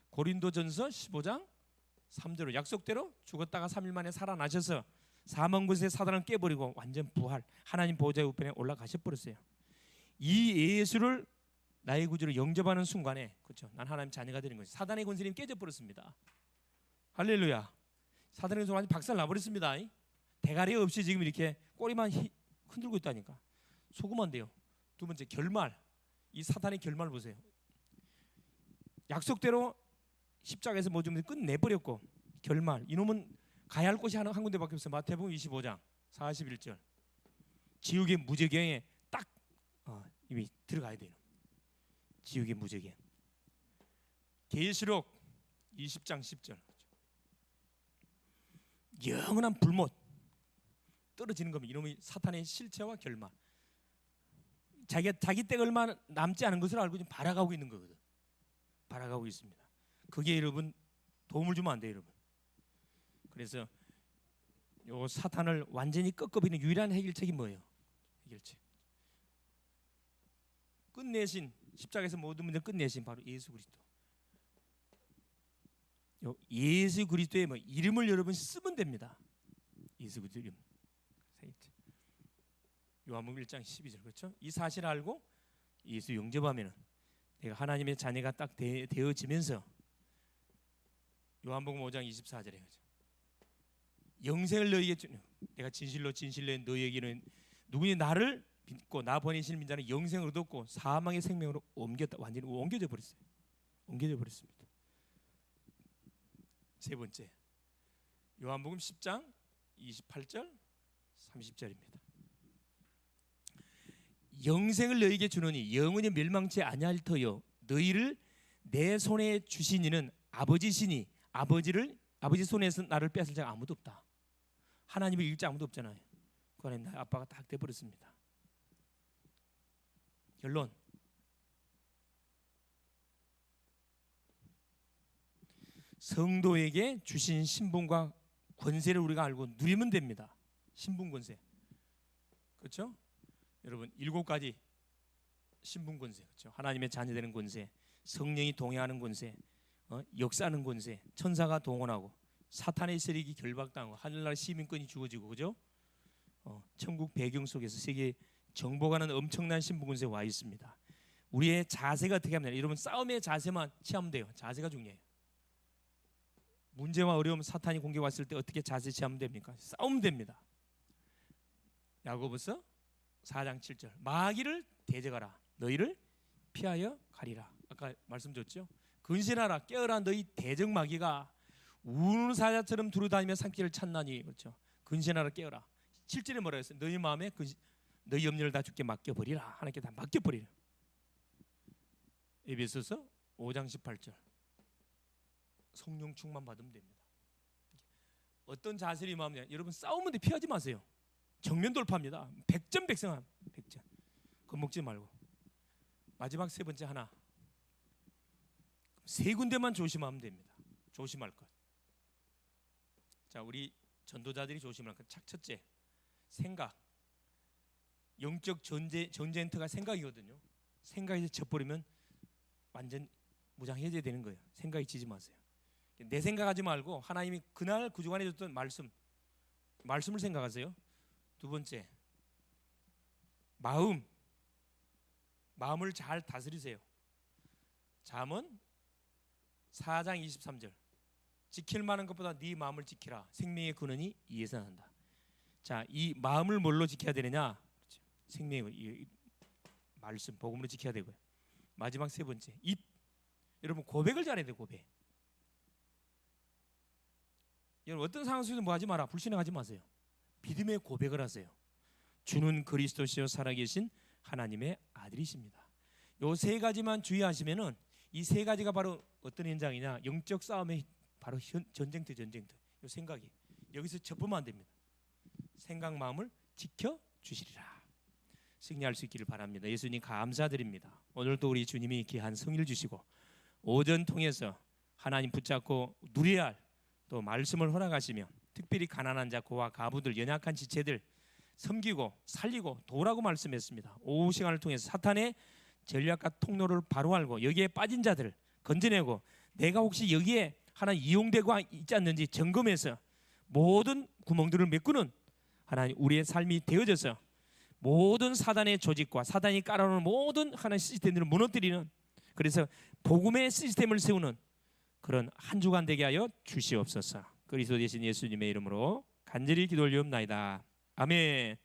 Speaker 1: 고린도전서 15장 3절로 약속대로 죽었다가 3일 만에 살아나셔서 사망 권세 사단을 깨버리고 완전 부활 하나님 보좌 우편에 올라가셔 버렸어요. 이 예수를 나의 구주로 영접하는 순간에 그렇죠. 난 하나님 자녀가 되는 거죠. 사단의 권세는 깨져 버렸습니다. 할렐루야. 사단의 권세 완전 박살 나버렸습니다. 대가리 없이 지금 이렇게 꼬리만 흔들고 있다니까. 속으면 안 돼요. 두 번째 결말. 이 사탄의 결말 보세요. 약속대로 십자가에서 뭐 좀 끝내버렸고 결말. 이놈은 가야 할 곳이 한 군데밖에 없어요. 마태복음 25장 41절 지옥의 무저갱에 딱 이미 들어가야 돼요. 지옥의 무저갱. 계시록 20장 10절 영원한 불못 떨어지는 겁니다. 이놈이 사탄의 실체와 결말. 자기 때가 얼마 남지 않은 것을 알고 지금 발아가고 있는 거거든. 발아가고 있습니다. 그게 여러분 도움을 주면 안 돼요, 여러분. 그래서 요 사탄을 완전히 꺾어버리는 유일한 해결책이 뭐예요? 해결책. 끝내신 십자가에서 모든 문제를 끝내신 바로 예수 그리스도. 예수 그리스도의 이름을 여러분 쓰면 됩니다. 예수 그리스도 이름. 요한복음 1장 12절 그렇죠? 이 사실을 알고 예수 영접하면 내가 하나님의 자녀가 딱 되어지면서 요한복음 5장 24절에 그렇죠? 영생을 너희에게 주는 내가 진실로 너희에게는 누구니 나를 믿고 나 보내신 민자는 영생을 얻었고 사망의 생명으로 옮겼다. 완전히 옮겨져 버렸어요. 옮겨져 버렸습니다. 세 번째 요한복음 10장 28절 30절입니다. 영생을 너희에게 주노니 영원히 멸망치 아니할 터요 너희를 내 손에 주신 이는 아버지시니 아버지 손에서 나를 뺏을 자가 아무도 없다. 하나님을 이길 자 아무도 없잖아요. 그 안에 나의 아빠가 딱 돼버렸습니다. 결론 성도에게 주신 신분과 권세를 우리가 알고 누리면 됩니다. 신분 권세. 그렇죠? 여러분 7가지 신분 권세, 그렇죠? 하나님의 자녀되는 권세, 성령이 동행하는 권세, 역사하는 권세, 천사가 동원하고 사탄의 세력이 결박당하고 하늘나라 시민권이 주어지고, 그죠? 천국 배경 속에서 세계 정복하는 엄청난 신분 권세 와 있습니다. 우리의 자세가 어떻게 하면 돼요? 여러분, 싸움의 자세만 취하면 돼요. 자세가 중요해요. 문제와 어려움, 사탄이 공격 왔을 때 어떻게 자세 취하면 됩니까? 싸우면 됩니다. 야고보서 4장 7절, 마귀를 대적하라, 너희를 피하여 가리라. 아까 말씀드렸죠? 근신하라, 깨어라, 너희 대적 마귀가 우는 사자처럼 두루다니며 산길을 찾나니. 그렇죠? 근신하라, 깨어라. 7절에 뭐라 했어요? 너희 마음에 너희 염려를 다 주께 맡겨버리라. 하나님께 다 맡겨버리라. 에베소서 5장 18절, 성령 충만 받으면 됩니다. 어떤 자세를 임하면, 여러분, 싸우면 돼. 피하지 마세요. 정면 돌파입니다. 100점 백승함. 100점. 겁먹지 말고. 마지막 세 번째 하나, 세 군데만 조심하면 됩니다. 조심할 것. 자, 우리 전도자들이 조심할 것. 첫째, 생각. 영적 전쟁터가 생각이거든요. 생각이 져버리면 완전 무장 해제되는 거예요. 생각이 지지 마세요. 내 생각하지 말고 하나님이 그날 그 주간에 줬던 말씀을 생각하세요. 두 번째, 마음을 잘 다스리세요. 잠언 4장 23절, 지킬 만한 것보다 네 마음을 지키라. 생명의 근원이 이에서 난다. 자, 이 마음을 뭘로 지켜야 되느냐? 생명의 말씀, 복음으로 지켜야 되고요. 마지막 세 번째, 입. 여러분, 고백을 잘해야 돼요. 고백. 여러분, 어떤 상황 속에서 뭐 하지 마라. 불신앙하지 마세요. 믿음의 고백을 하세요. 주는 그리스도시요 살아계신 하나님의 아들이십니다. 요 세 가지만 주의하시면은, 이 세 가지가 바로 어떤 현장이냐? 영적 싸움의 바로 전쟁터. 요 생각이 여기서 접으면 안 됩니다. 생각, 마음을 지켜 주시리라. 승리할 수 있기를 바랍니다. 예수님 감사드립니다. 오늘도 우리 주님이 귀한 성의를 주시고 오전 통해서 하나님 붙잡고 누려야 할 또 말씀을 허락하시며, 특별히 가난한 자, 고아, 가부들, 연약한 지체들 섬기고 살리고 도우라고 말씀했습니다. 오후 시간을 통해서 사탄의 전략과 통로를 바로 알고 여기에 빠진 자들을 건져내고, 내가 혹시 여기에 하나 이용되고 있지 않는지 점검해서 모든 구멍들을 메꾸는 하나님 우리의 삶이 되어져서 모든 사단의 조직과 사단이 깔아놓은 모든 하나의 시스템들을 무너뜨리는, 그래서 복음의 시스템을 세우는 그런 한 주간 되게 하여 주시옵소서. 그리스도 되신 예수님의 이름으로 간절히 기도 올리옵나이다. 아멘.